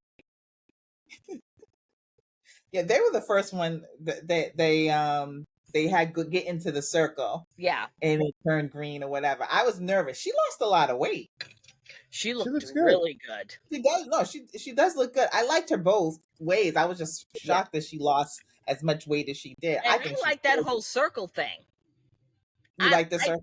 "Yeah, they were the first one that they had to get into the circle. Yeah. And it turned green or whatever. I was nervous. She lost a lot of weight. She looks really good. She does. No, she does look good. I liked her both ways. I was just shocked that she lost as much weight as she did. And I like that whole circle thing. You like the circle?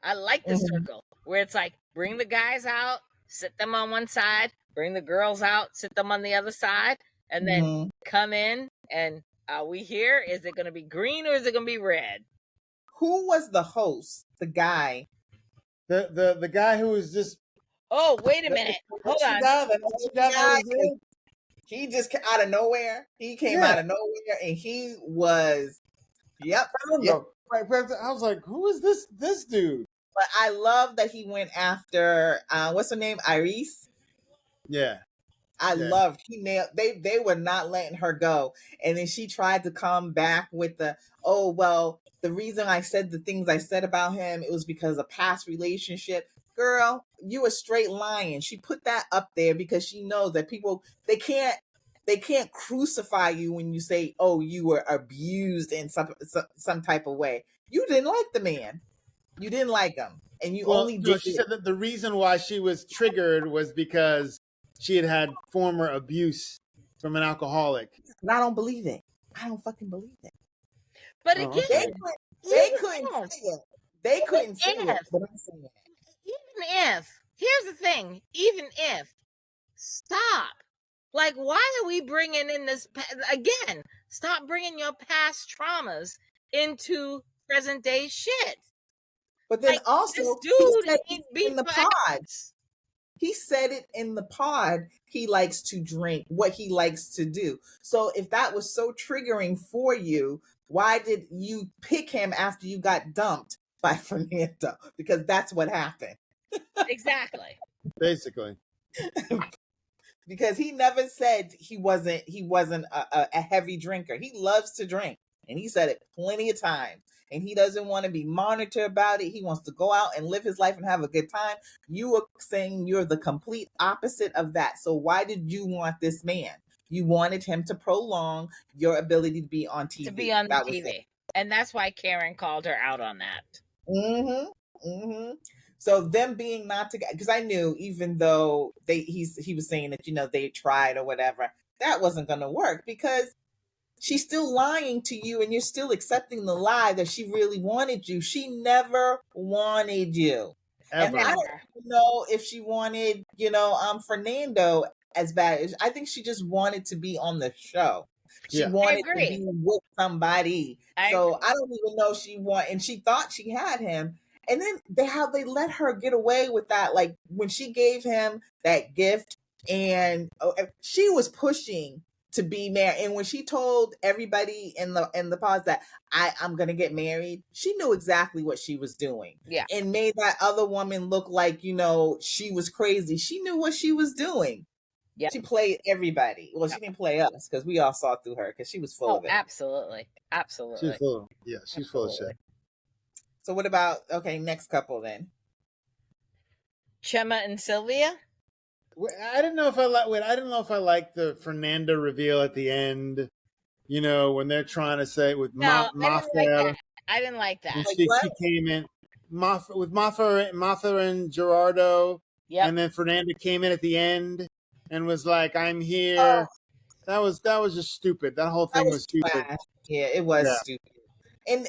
I like the circle where it's like, bring the guys out, sit them on one side, bring the girls out, sit them on the other side, and then come in and are we here? Is it going to be green or is it going to be red? Who was the host? The guy. The guy who was just. Oh, wait a minute. Hold on. He just out of nowhere. He came out of nowhere and he was. Yep. I was like, who is this dude? But I love that he went after what's her name, Iris. Yeah. I loved he nailed they were not letting her go. And then she tried to come back with the, oh well, the reason I said the things I said about him, it was because of past relationship. Girl, you a straight lying. She put that up there because she knows that people they can't crucify you when you say, oh, you were abused in some type of way. You didn't like the man. You didn't like him. And you only did she said that the reason why she was triggered was because she had former abuse from an alcoholic. But I don't believe it. I don't fucking believe it. But again, they couldn't say it. They couldn't say it, but I'm saying it. Even if, here's the thing, even if, stop. Like, why are we bringing in this, again, stop bringing your past traumas into present day shit. But then like, also, this dude needs to be in the pod. He said it in the pod. He likes to drink, what he likes to do. So if that was so triggering for you, why did you pick him after you got dumped by Fernando? Because that's what happened. Exactly. Basically. Because he never said he wasn't a heavy drinker. He loves to drink. And he said it plenty of times. And he doesn't want to be monitored about it. He wants to go out and live his life and have a good time. You were saying you're the complete opposite of that. So why did you want this man? You wanted him to prolong your ability to be on TV. To be on TV. And that's why Karen called her out on that. Mm-hmm. Mm-hmm. So them being not together, because I knew even though he was saying that, you know, they tried or whatever, that wasn't going to work because she's still lying to you and you're still accepting the lie that she really wanted you. She never wanted you. Ever. And I don't know if she wanted, you know, Fernando as bad. I think she just wanted to be on the show. She wanted to be with somebody. I don't even know and she thought she had him. And then they let her get away with that. Like when she gave him that gift and she was pushing to be married. And when she told everybody in the pause that I'm going to get married, she knew exactly what she was doing. Yeah. And made that other woman look like, you know, she was crazy. She knew what she was doing. Yeah. She played everybody. Well, she didn't play us because we all saw through her because she was full of it. Absolutely. Absolutely. She's full. Yeah, she's full of shit. So what about, next couple then? Chema and Sylvia? I didn't know if I liked the Fernanda reveal at the end. You know, when they're trying to say with Mafia. I didn't like that. She came in with Mafia and Gerardo. Yeah. And then Fernanda came in at the end and was like, "I'm here." Oh. That was just stupid. That whole thing was stupid. Trash. Yeah, it was stupid. And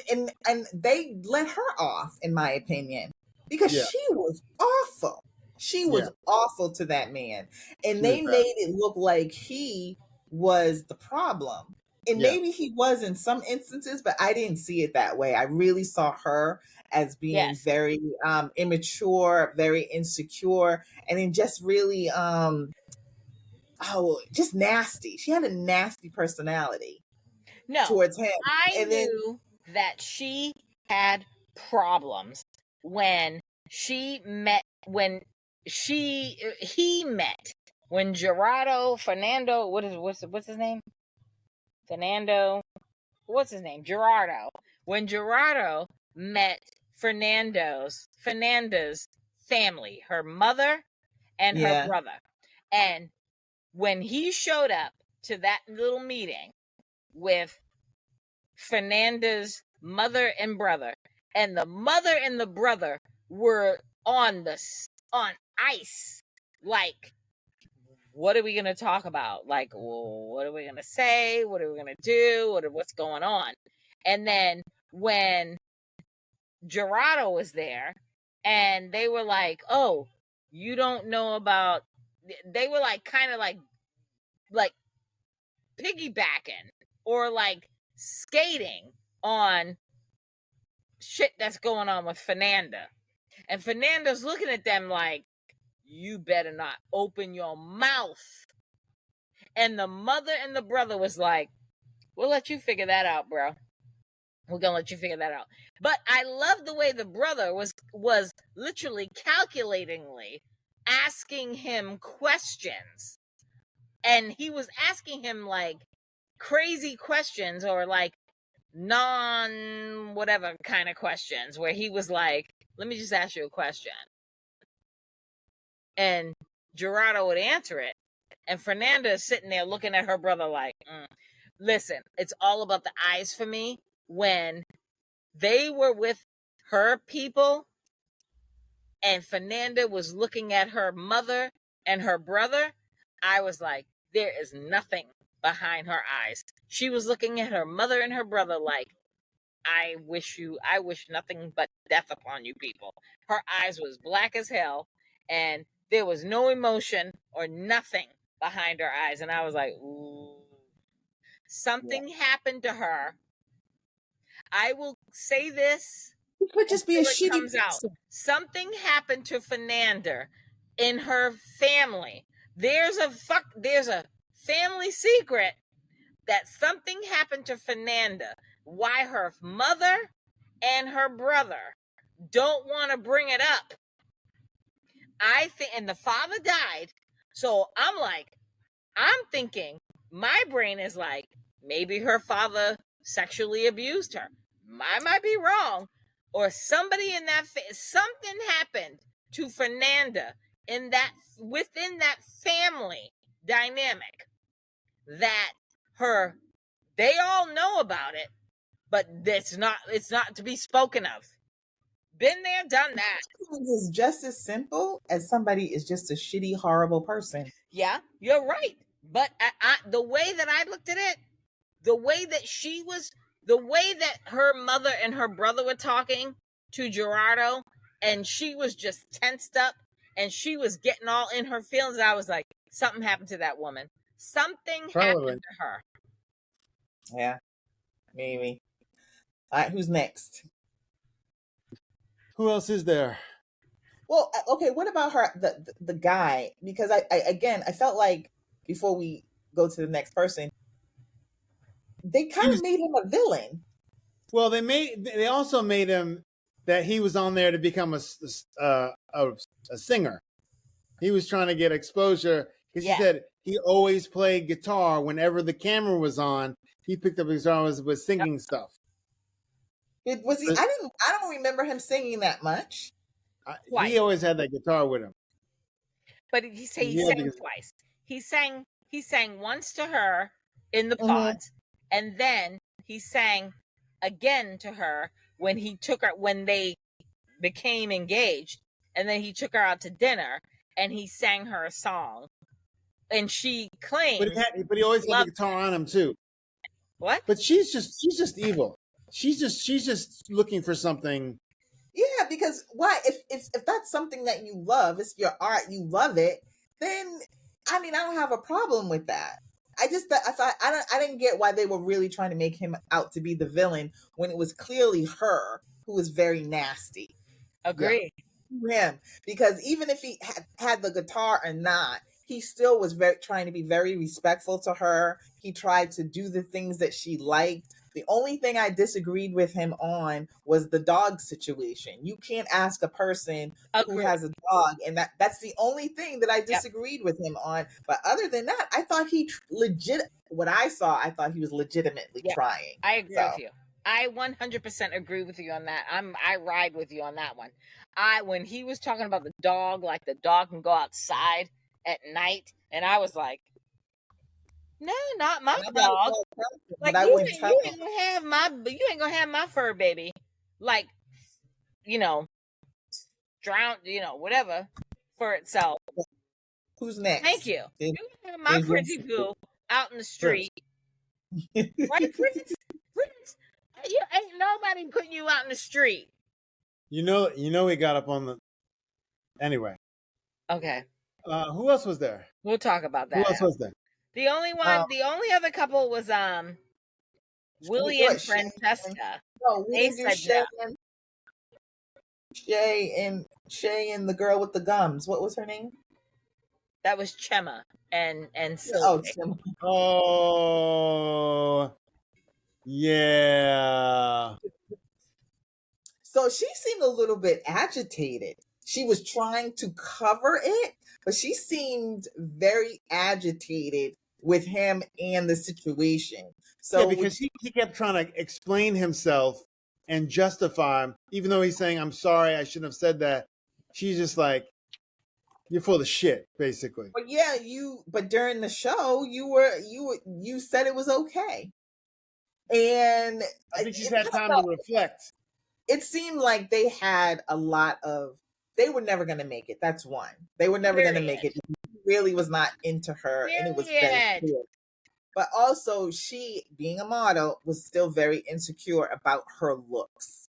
they let her off, in my opinion, because she was awful. She was awful to that man. And they made it look like he was the problem. And maybe he was in some instances, but I didn't see it that way. I really saw her as being very immature, very insecure, and then just really just nasty. She had a nasty personality towards him. I knew that she had problems when he met when Gerardo Fernando, what's his name? Fernando, what's his name? Gerardo. When Gerardo met Fernanda's family, her mother and her brother. And when he showed up to that little meeting with Fernanda's mother and brother, and the mother and the brother were on ice, like, what are we going to talk about? Like, what are we going to say? What are we going to do? What's going on? And then when Gerardo was there and they were like, oh, you don't know about, they were like, kind of like piggybacking or like skating on shit that's going on with Fernanda. And Fernanda's looking at them like, you better not open your mouth. And the mother and the brother was like, we'll let you figure that out, bro. We're gonna let you figure that out. But I love the way the brother was literally calculatingly asking him questions. And he was asking him like crazy questions or like non whatever kind of questions where he was like, let me just ask you a question. And Gerardo would answer it. And Fernanda is sitting there looking at her brother like, listen, it's all about the eyes for me. When they were with her people and Fernanda was looking at her mother and her brother, I was like, there is nothing behind her eyes. She was looking at her mother and her brother like, I wish nothing but death upon you people. Her eyes was black as hell and there was no emotion or nothing behind her eyes. And I was like, ooh, something happened to her. I will say this. It could just be a shitty comes out. Something happened to Fernanda in her family. There's a family secret that something happened to Fernanda. Why her mother and her brother don't want to bring it up. I think, and the father died. So I'm thinking, my brain is like, maybe her father sexually abused her. I might be wrong. Or somebody in that, something happened to Fernanda within that family dynamic that they all know about it, but it's not to be spoken of. Been there, done that. It's just as simple as somebody is just a shitty, horrible person. Yeah, you're right. But the way that I looked at it, the way that her mother and her brother were talking to Gerardo, and she was just tensed up, and she was getting all in her feelings, I was like, something happened to that woman. Something happened to her. Yeah, maybe. All right, who's next? Who else is there? Well, okay, what about her, the guy? Because I felt like before we go to the next person, they kind of made him a villain. Well, they also made him that he was on there to become a singer. He was trying to get exposure because he said he always played guitar whenever the camera was on. He picked up his guitar and was singing stuff. Was he? I don't remember him singing that much. He always had that guitar with him. But he sang twice. He sang once to her in the pods, and then he sang again to her when they became engaged, and then he took her out to dinner and he sang her a song, and she claims. But he always had the guitar on him too. What? But she's just evil. She's just looking for something. Yeah, because why? If that's something that you love, it's your art, you love it, then I mean, I don't have a problem with that. I didn't get why they were really trying to make him out to be the villain when it was clearly her who was very nasty. Agree. Him, because even if he had the guitar or not, he still was trying to be very respectful to her. He tried to do the things that she liked. The only thing I disagreed with him on was the dog situation. You can't ask a person who has a dog, and that's the only thing that I disagreed with him on. But other than that, I thought he I thought he was legitimately trying. I agree with you. I 100% agree with you on that. I ride with you on that one. When he was talking about the dog, like the dog can go outside at night, and I was like, no, not my dog. Like you ain't gonna have my fur baby, like, drowned, whatever, for itself. Who's next? Thank you. You have my pretty boo out in the street. Right, Prince? You ain't nobody putting you out in the street. You know he got up on the. Anyway. Okay. Who else was there? We'll talk about that. Who else was there? The only other couple was Willie and Francesca. No, we didn't do Shay and the girl with the gums. What was her name? That was Chema and Chema. Oh. Yeah. So she seemed a little bit agitated. She was trying to cover it, but she seemed very agitated with him and the situation. So yeah, because he kept trying to explain himself and justify him, even though he's saying, I'm sorry, I shouldn't have said that. She's just like, you're full of shit, basically. But yeah, but during the show, you said it was okay. And I think she's had time to reflect. It seemed like they had a lot of, they were never going to make it. That's one. They were never going to make it. He really was not into her, and it was very clear. But also, she, being a model, was still very insecure about her looks.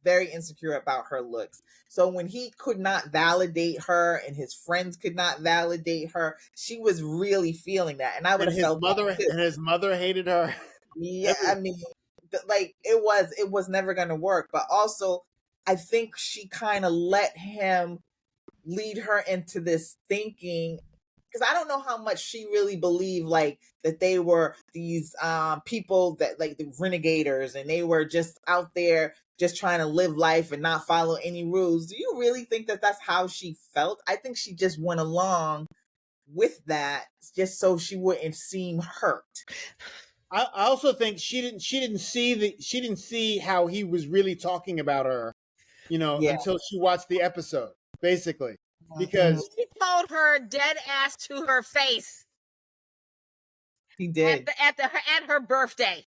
Very insecure about her looks. So when he could not validate her and his friends could not validate her, she was really feeling that. And I would have felt and his mother hated her. Yeah, I mean, like it was never going to work. But also, I think she kind of let him lead her into this thinking, because I don't know how much she really believed like that they were these people that like the renegaders, and they were just out there just trying to live life and not follow any rules. Do you really think that that's how she felt? I think she just went along with that just so she wouldn't seem hurt. I also think she didn't see how he was really talking about her, until she watched the episode, basically. Because he told her dead ass to her face. He did at her birthday.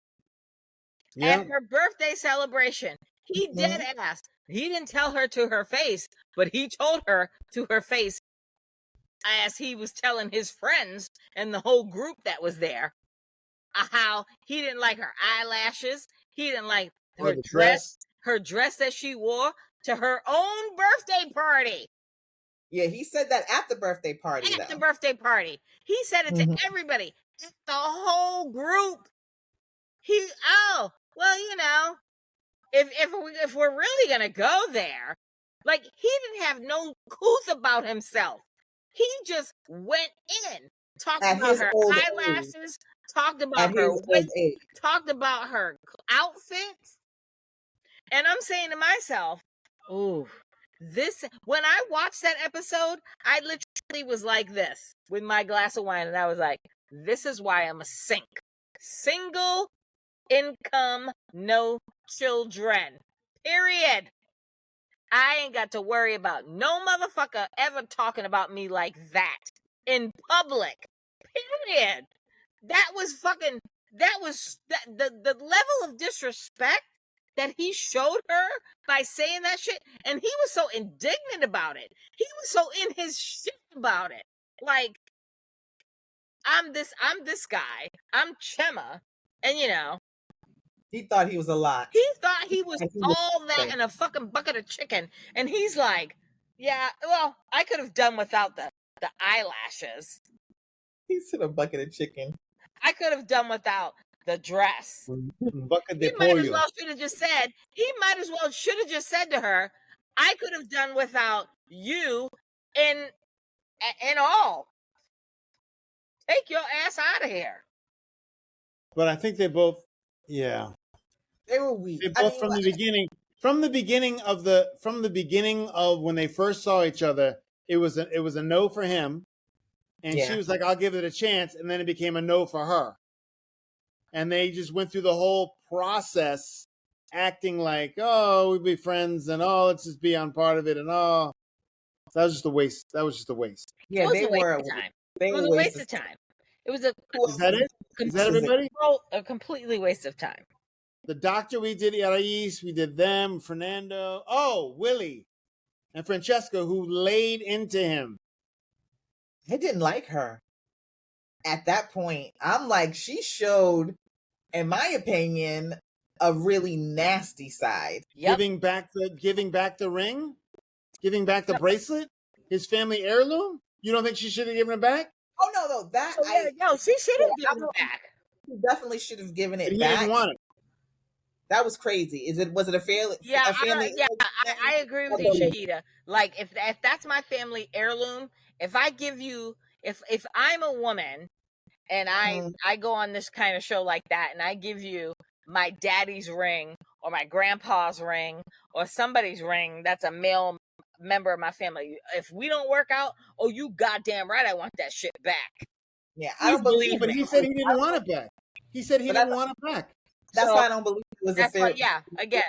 Yeah. At her birthday celebration, he dead ass. He didn't tell her to her face, but he told her to her face, as he was telling his friends and the whole group that was there, how he didn't like her eyelashes. He didn't like her dress that she wore to her own birthday party. Yeah, he said that at the birthday party. The birthday party. He said it to everybody. The whole group. If we're really gonna go there, like, he didn't have no couth about himself. He just went in, talked about her eyelashes, talked about her wig, talked about her outfits. And I'm saying to myself, ooh, when I watched that episode, I literally was like this with my glass of wine, and I was like, this is why I'm a sink. Single income, no children. Period. I ain't got to worry about no motherfucker ever talking about me like that in public. Period. The level of disrespect that he showed her by saying that shit, and he was so indignant about it. He was so in his shit about it. Like, I'm this guy. I'm Chema, and he thought he was a lot. He thought he was all that in a fucking bucket of chicken, and he's like, yeah, well, I could have done without the eyelashes. He said a bucket of chicken. I could have done without the dress. He might as well should have just said to her, I could have done without you in all. Take your ass out of here. But I think they both, yeah, they were weak. They both from the beginning of when they first saw each other, it was a no for him, and she was like, I'll give it a chance, and then it became a no for her. And they just went through the whole process acting like, oh, we'd be friends, and oh, let's just be on part of it, and oh, that was just a waste. Yeah, they were. It was a waste of time. It was a. Is that it? Is that everybody? A completely waste of time. The doctor, we did Iris, we did them, Fernando. Oh, Willie and Francesca, who laid into him. I didn't like her at that point. I'm like, she showed, in my opinion, a really nasty side. Yep. Giving back the ring, giving back the bracelet, his family heirloom. You don't think she should have given it back? Oh no, she should have given it back. She definitely should have given it back. He didn't want it. That was crazy. Was it a family? Yeah, I agree with you, Shahida. Like, if that's my family heirloom, if I give you, if I'm a woman and I go on this kind of show like that, and I give you my daddy's ring or my grandpa's ring or somebody's ring that's a male member of my family. If we don't work out, oh, you goddamn right, I want that shit back. Yeah, I don't believe. But he said he didn't want it back. He said he didn't want it back. That's why I don't believe it was a fair. Yeah, again,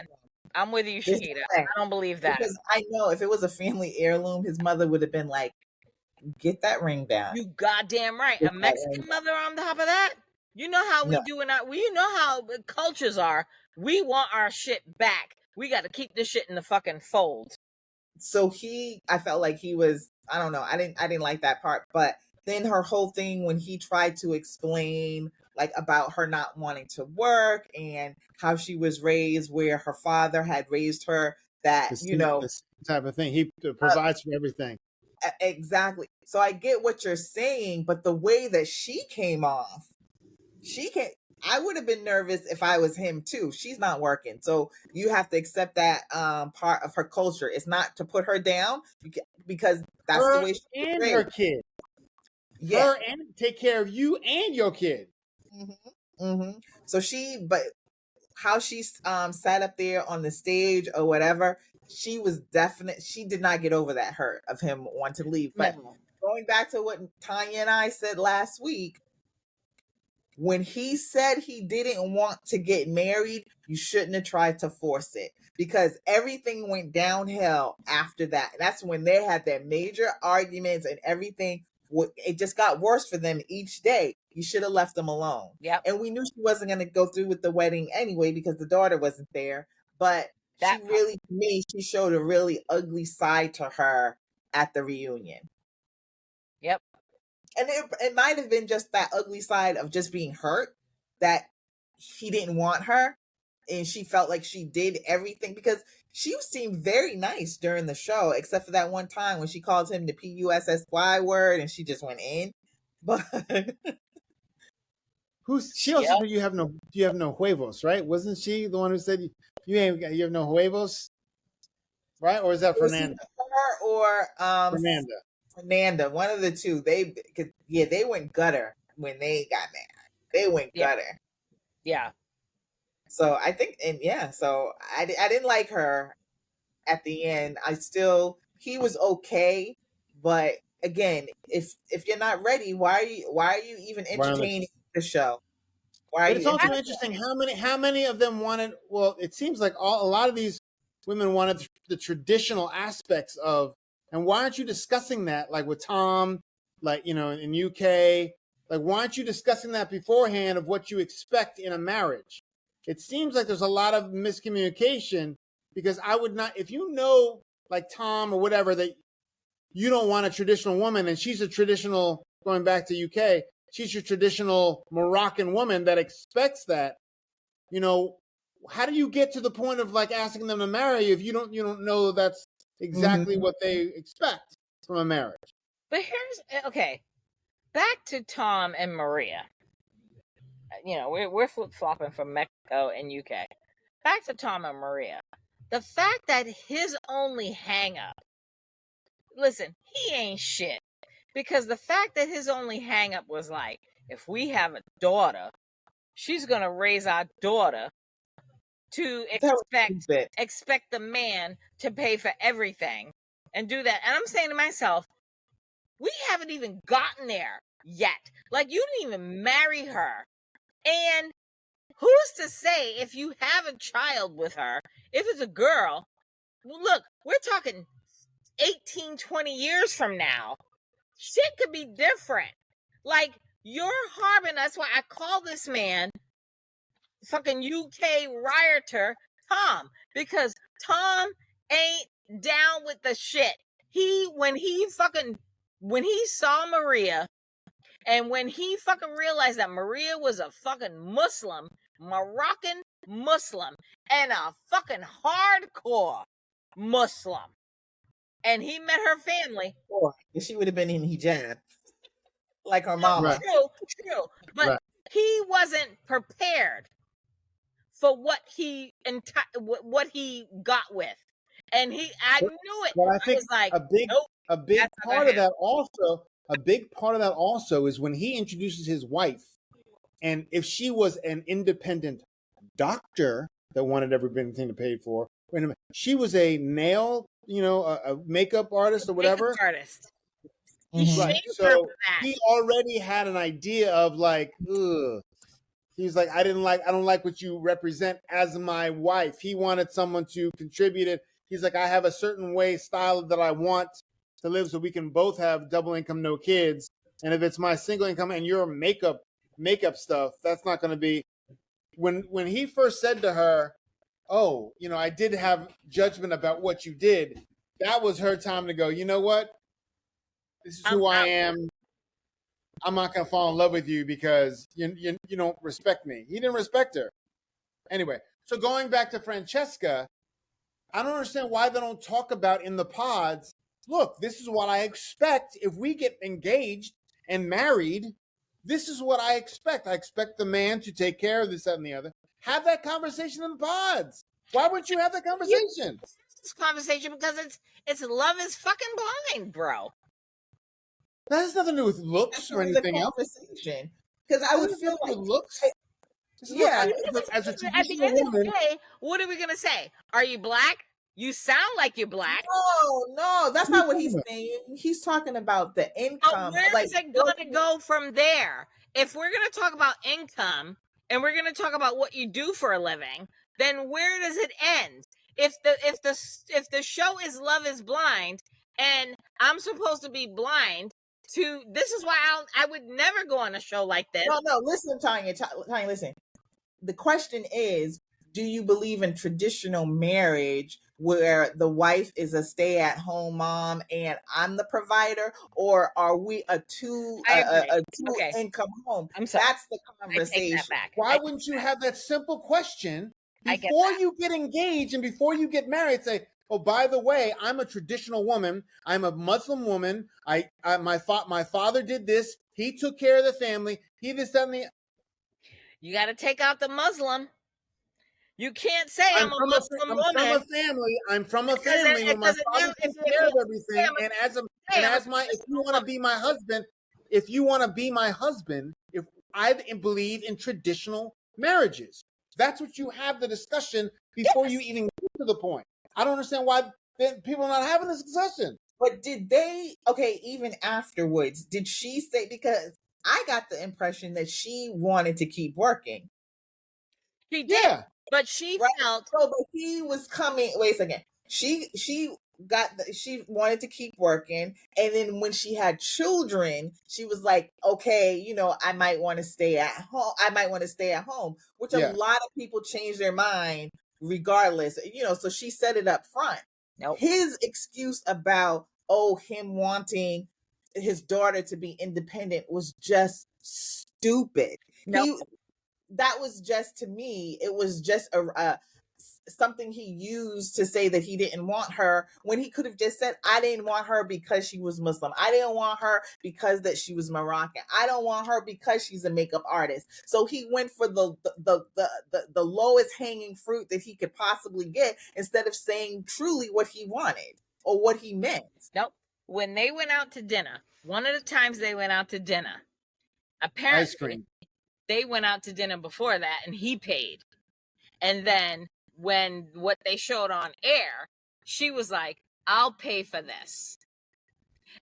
I'm with you, Shahida. I don't believe that. Because I know if it was a family heirloom, his mother would have been like, get that ring down. You goddamn right. A Mexican mother on top of that? You know how we do in our, you know how cultures are. We want our shit back. We got to keep this shit in the fucking fold. So I felt like he was, I don't know. I didn't like that part, but then her whole thing when he tried to explain like about her not wanting to work and how she was raised where her father had raised her that, this type of thing. He provides for everything. Exactly. So I get what you're saying, but the way that she came off, I would have been nervous if I was him too. She's not working. So you have to accept that part of her culture. It's not to put her down because that's the way she and her kid. Yeah. Her and take care of you and your kid. Mm-hmm. Mm-hmm. So how she sat up there on the stage or whatever, she did not get over that hurt of him wanting to leave. But going back to what Tanya and I said last week, when he said he didn't want to get married, you shouldn't have tried to force it because everything went downhill after that. That's when they had their major arguments and everything. It just got worse for them each day. You should have left them alone. Yeah. And we knew she wasn't going to go through with the wedding anyway because the daughter wasn't there. But she showed a really ugly side to her at the reunion. Yep. And it might have been just that ugly side of just being hurt that he didn't want her. And she felt like she did everything because she seemed very nice during the show, except for that one time when she called him the PUSSY word and she just went in. But she also said you have no huevos, right? Wasn't she the one who said you have no huevos? Right? Or is that Fernanda? Her or Fernanda, one of the two. They went gutter when they got mad. They went gutter. Yeah. So I think, so I didn't like her at the end. He was okay, but again, if you're not ready, why are you even entertaining the show? But it's also interesting how many of them wanted. Well, it seems like a lot of these women wanted the traditional aspects of. And why aren't you discussing that, like with Tom, like in UK? Like, why aren't you discussing that beforehand of what you expect in a marriage? It seems like there's a lot of miscommunication because I would not, if like Tom or whatever, that you don't want a traditional woman and she's a traditional, going back to UK, she's your traditional Moroccan woman that expects that, how do you get to the point of like asking them to marry you if you don't know that's exactly what they expect from a marriage? But back to Tom and Maria. We're flip-flopping from Mexico and UK. Back to Tom and Maria. The fact that his only hang-up, listen, he ain't shit. Because the fact that his only hang-up was like, if we have a daughter, she's going to raise our daughter to expect the man to pay for everything and do that. And I'm saying to myself, we haven't even gotten there yet. Like, you didn't even marry her. And who's to say if you have a child with her, if it's a girl, look, we're talking 18, 20 years from now, shit could be different. Like, you're harboring, that's why I call this man fucking UK rioter Tom, because Tom ain't down with the shit. When he saw Maria, and when he fucking realized that Maria was a fucking Moroccan Muslim, and a fucking hardcore Muslim, and he met her family. She would have been in hijab, like her mama. True. But he wasn't prepared for what he got with, and I knew it. But I think a big part of that also. A big part of that also is when he introduces his wife, and if she was an independent doctor that wanted everything paid for. Wait a minute. She was a nail, a makeup artist or whatever. Makeup artist. He Right. shamed her So for that. he already had an idea of like, ugh. He's like, I don't like what you represent as my wife. He wanted someone to contribute it. He's like, I have a certain style that I want to live so we can both have double income, no kids. And if it's my single income and your makeup stuff, that's not going to be. When he first said to her, oh, I did have judgment about what you did, that was her time to go, you know what? This is who I am. I'm not going to fall in love with you because you don't respect me. He didn't respect her. Anyway, so going back to Francesca, I don't understand why they don't talk about in the pods, look, this is what I expect if we get engaged and married. This is what I expect. I expect the man to take care of this, that, and the other. Have that conversation in the pods. Why wouldn't you have that conversation? This conversation because it's love is fucking blind, bro. That has nothing to do with looks or anything else. Because I would feel like looks. Yeah, as a traditional woman, day, what are we gonna say? Are you black? You sound like you're black. No, that's not what he's saying. He's talking about the income. But where is it going to go from there? If we're going to talk about income and we're going to talk about what you do for a living, then where does it end? If the show is Love is Blind and I'm supposed to be blind to this is why I would never go on a show like this. No, listen, Tanya, listen. The question is, do you believe in traditional marriage where the wife is a stay-at-home mom and I'm the provider, or are we a two income home? I'm sorry. That's the conversation. Why wouldn't you have that simple question before you get engaged and before you get married? Say, oh, by the way, I'm a traditional woman. I'm a Muslim woman. My father did this. He took care of the family. He this, that, and the. You got to take out the Muslim. You can't say I'm a Muslim woman. I'm from a family where my father took care of everything. And if you want to be my husband, if I believe in traditional marriages, that's what you have the discussion before you even get to the point. I don't understand why people are not having this discussion. But did they? Okay, even afterwards, did she say? Because I got the impression that she wanted to keep working. She did. Yeah. But she felt so. But he was coming. Wait a second. She wanted to keep working, and then when she had children, she was like, "Okay, I might want to stay at home." Which a lot of people change their mind regardless. So she set it up front. Nope. His excuse about him wanting his daughter to be independent was just stupid. Nope. That was just, to me, it was just something he used to say that he didn't want her, when he could have just said, I didn't want her because she was Muslim. I didn't want her because that she was Moroccan. I don't want her because she's a makeup artist. So he went for the lowest hanging fruit that he could possibly get instead of saying truly what he wanted or what he meant. Nope. When they went out to dinner, one of the times they went out to dinner, apparently ice cream. They went out to dinner before that and he paid. And then when what they showed on air, she was like, I'll pay for this.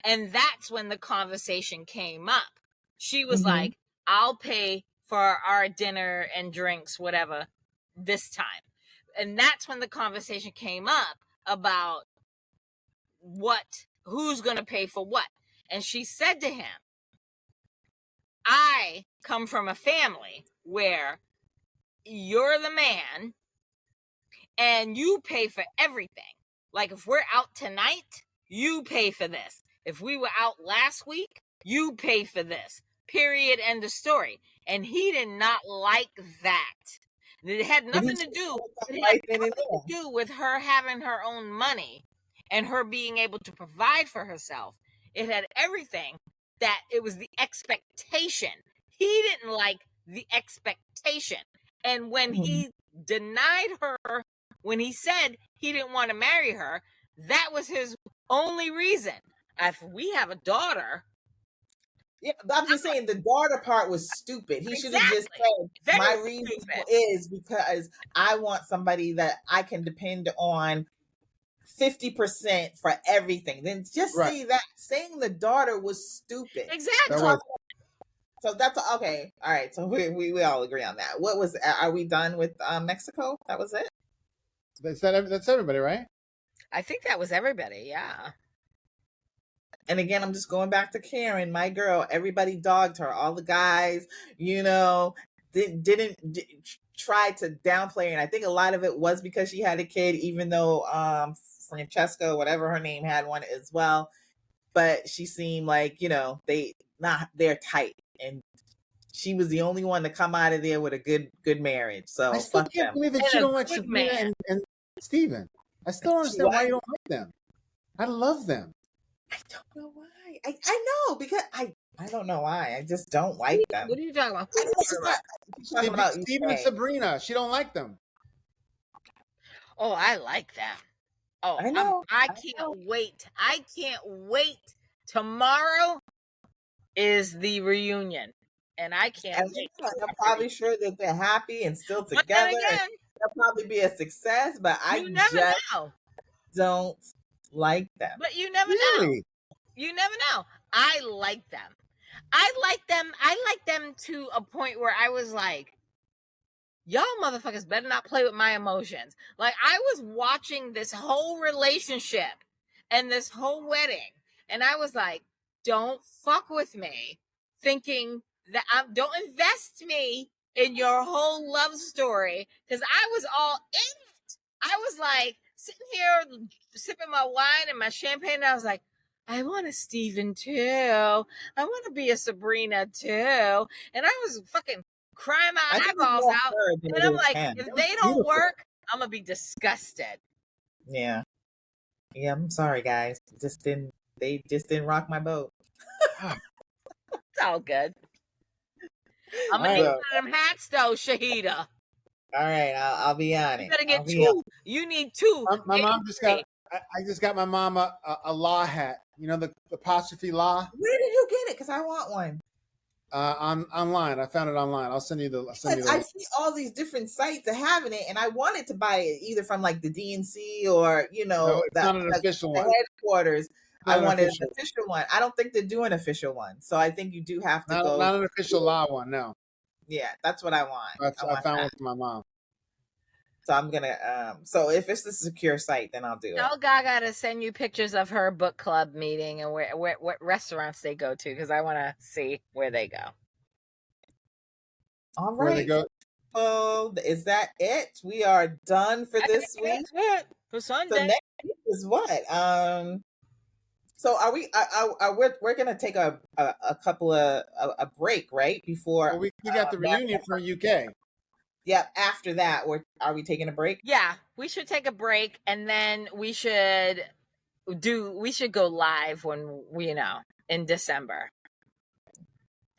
And that's when the conversation came up. She was like, I'll pay for our dinner and drinks, whatever, this time. And that's when the conversation came up about who's going to pay for what. And she said to him, I come from a family where you're the man and you pay for everything. Like if we're out tonight, you pay for this. If we were out last week, you pay for this. Period. End of story. And he did not like that. It had nothing to do with her having her own money and her being able to provide for herself. It had everything that it was the expectation. He didn't like the expectation. And when he denied her, when he said he didn't want to marry her, that was his only reason. If we have a daughter, Yeah, I'm just saying the daughter part was stupid. He should have just said, Very my reason is because I want somebody that I can depend on 50% for everything. Then just say that. Saying the daughter was stupid. Exactly. So that's okay. All right. So we all agree on that. What was? Are we done with Mexico? That was it. That's everybody, right? I think that was everybody. Yeah. And again, I'm just going back to Karen, my girl. Everybody dogged her. All the guys, didn't try to downplay her. And I think a lot of it was because she had a kid, even though Francesca, whatever her name, had one as well. But she seemed like, they're tight. And she was the only one to come out of there with a good marriage. So I still can't believe that you don't like Sabrina and Steven. I still don't understand why you don't like them. I love them. I don't know why. I know because I don't know why. I just don't like them. What are you talking about? Talking about Steven and Sabrina. She don't like them. Oh, I like them. Oh, I know. I can't wait. I can't wait. Tomorrow is the reunion, and I can't wait. I'm probably sure that they're happy and still together. They'll probably be a success, but I just don't like them. But you never know. You never know. I like them. I like them to a point where I was like, y'all motherfuckers better not play with my emotions. Like, I was watching this whole relationship and this whole wedding, and I was like, don't fuck with me, thinking that don't invest me in your whole love story, because I was all in it. I was like sitting here sipping my wine and my champagne, and I was like, I want a Steven too. I want to be a Sabrina too. And I was fucking crying my eyeballs out. And I'm like, if they don't work, I'm going to be disgusted. Yeah. Yeah, I'm sorry, guys. They just didn't rock my boat. It's all good. I'm going to need one of them hats though, Shahida. All right, I'll be on it. You better get two. You need two. My mom just got... I just got my mom a law hat. You know, the apostrophe law. Where did you get it? Because I want one. Online. I found it online. I'll send you the. I see all these different sites of having it, and I wanted to buy it either from like the DNC or it's not an official one. Headquarters. I wanted an official one. I don't think they're doing official one, so I think you do have to go. Not an official law one. No. Yeah, that's what I want. I found one for my mom. So I'm gonna. So if it's a secure site, then I'll do it. Tell Gaga to send you pictures of her book club meeting and what restaurants they go to, because I want to see where they go. All right. Where they go? Oh, is that it? We are done for this week. For Sunday. So next week is what? So are we? We're gonna take a couple of a break, right? Before we got the reunion for UK. Yeah, after that, are we taking a break? Yeah, we should take a break, and then we should go live when in December.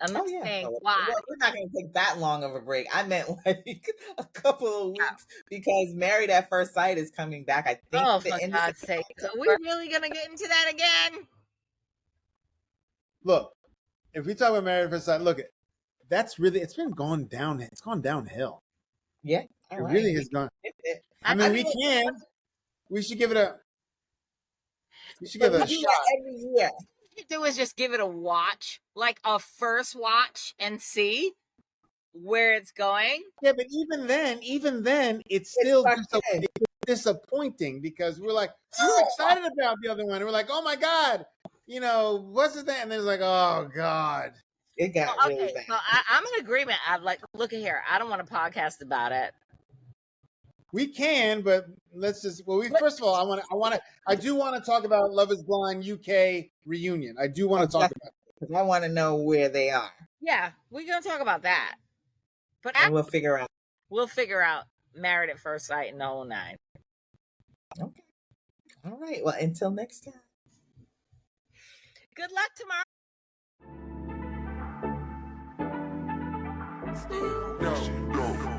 I'm not saying why. We're not going to take that long of a break. I meant like a couple of weeks because Married at First Sight is coming back. I think. Oh, for God's sake! Are we really going to get into that again? Look, if we talk about Married at First Sight, it's been going down. It's gone downhill. Yeah, it really has gone. I mean, we should give it a. We should give it a shot every year. Do is just give it a watch, like a first watch, and see where it's going. Yeah, but even then, it's still disappointing because we were excited about the other one. We're like, oh my God, what's his name? And there's like, oh God. It got really bad. So I'm in agreement. Look at here. I don't want to podcast about it. We can, but let's just. Well, first of all, I do want to talk about Love Is Blind UK reunion. I do want to talk about it because I want to know where they are. Yeah, we're gonna talk about that. But we'll figure out. We'll figure out Married at First Sight in 09. Okay. All right. Well, until next time. Good luck tomorrow. Yo.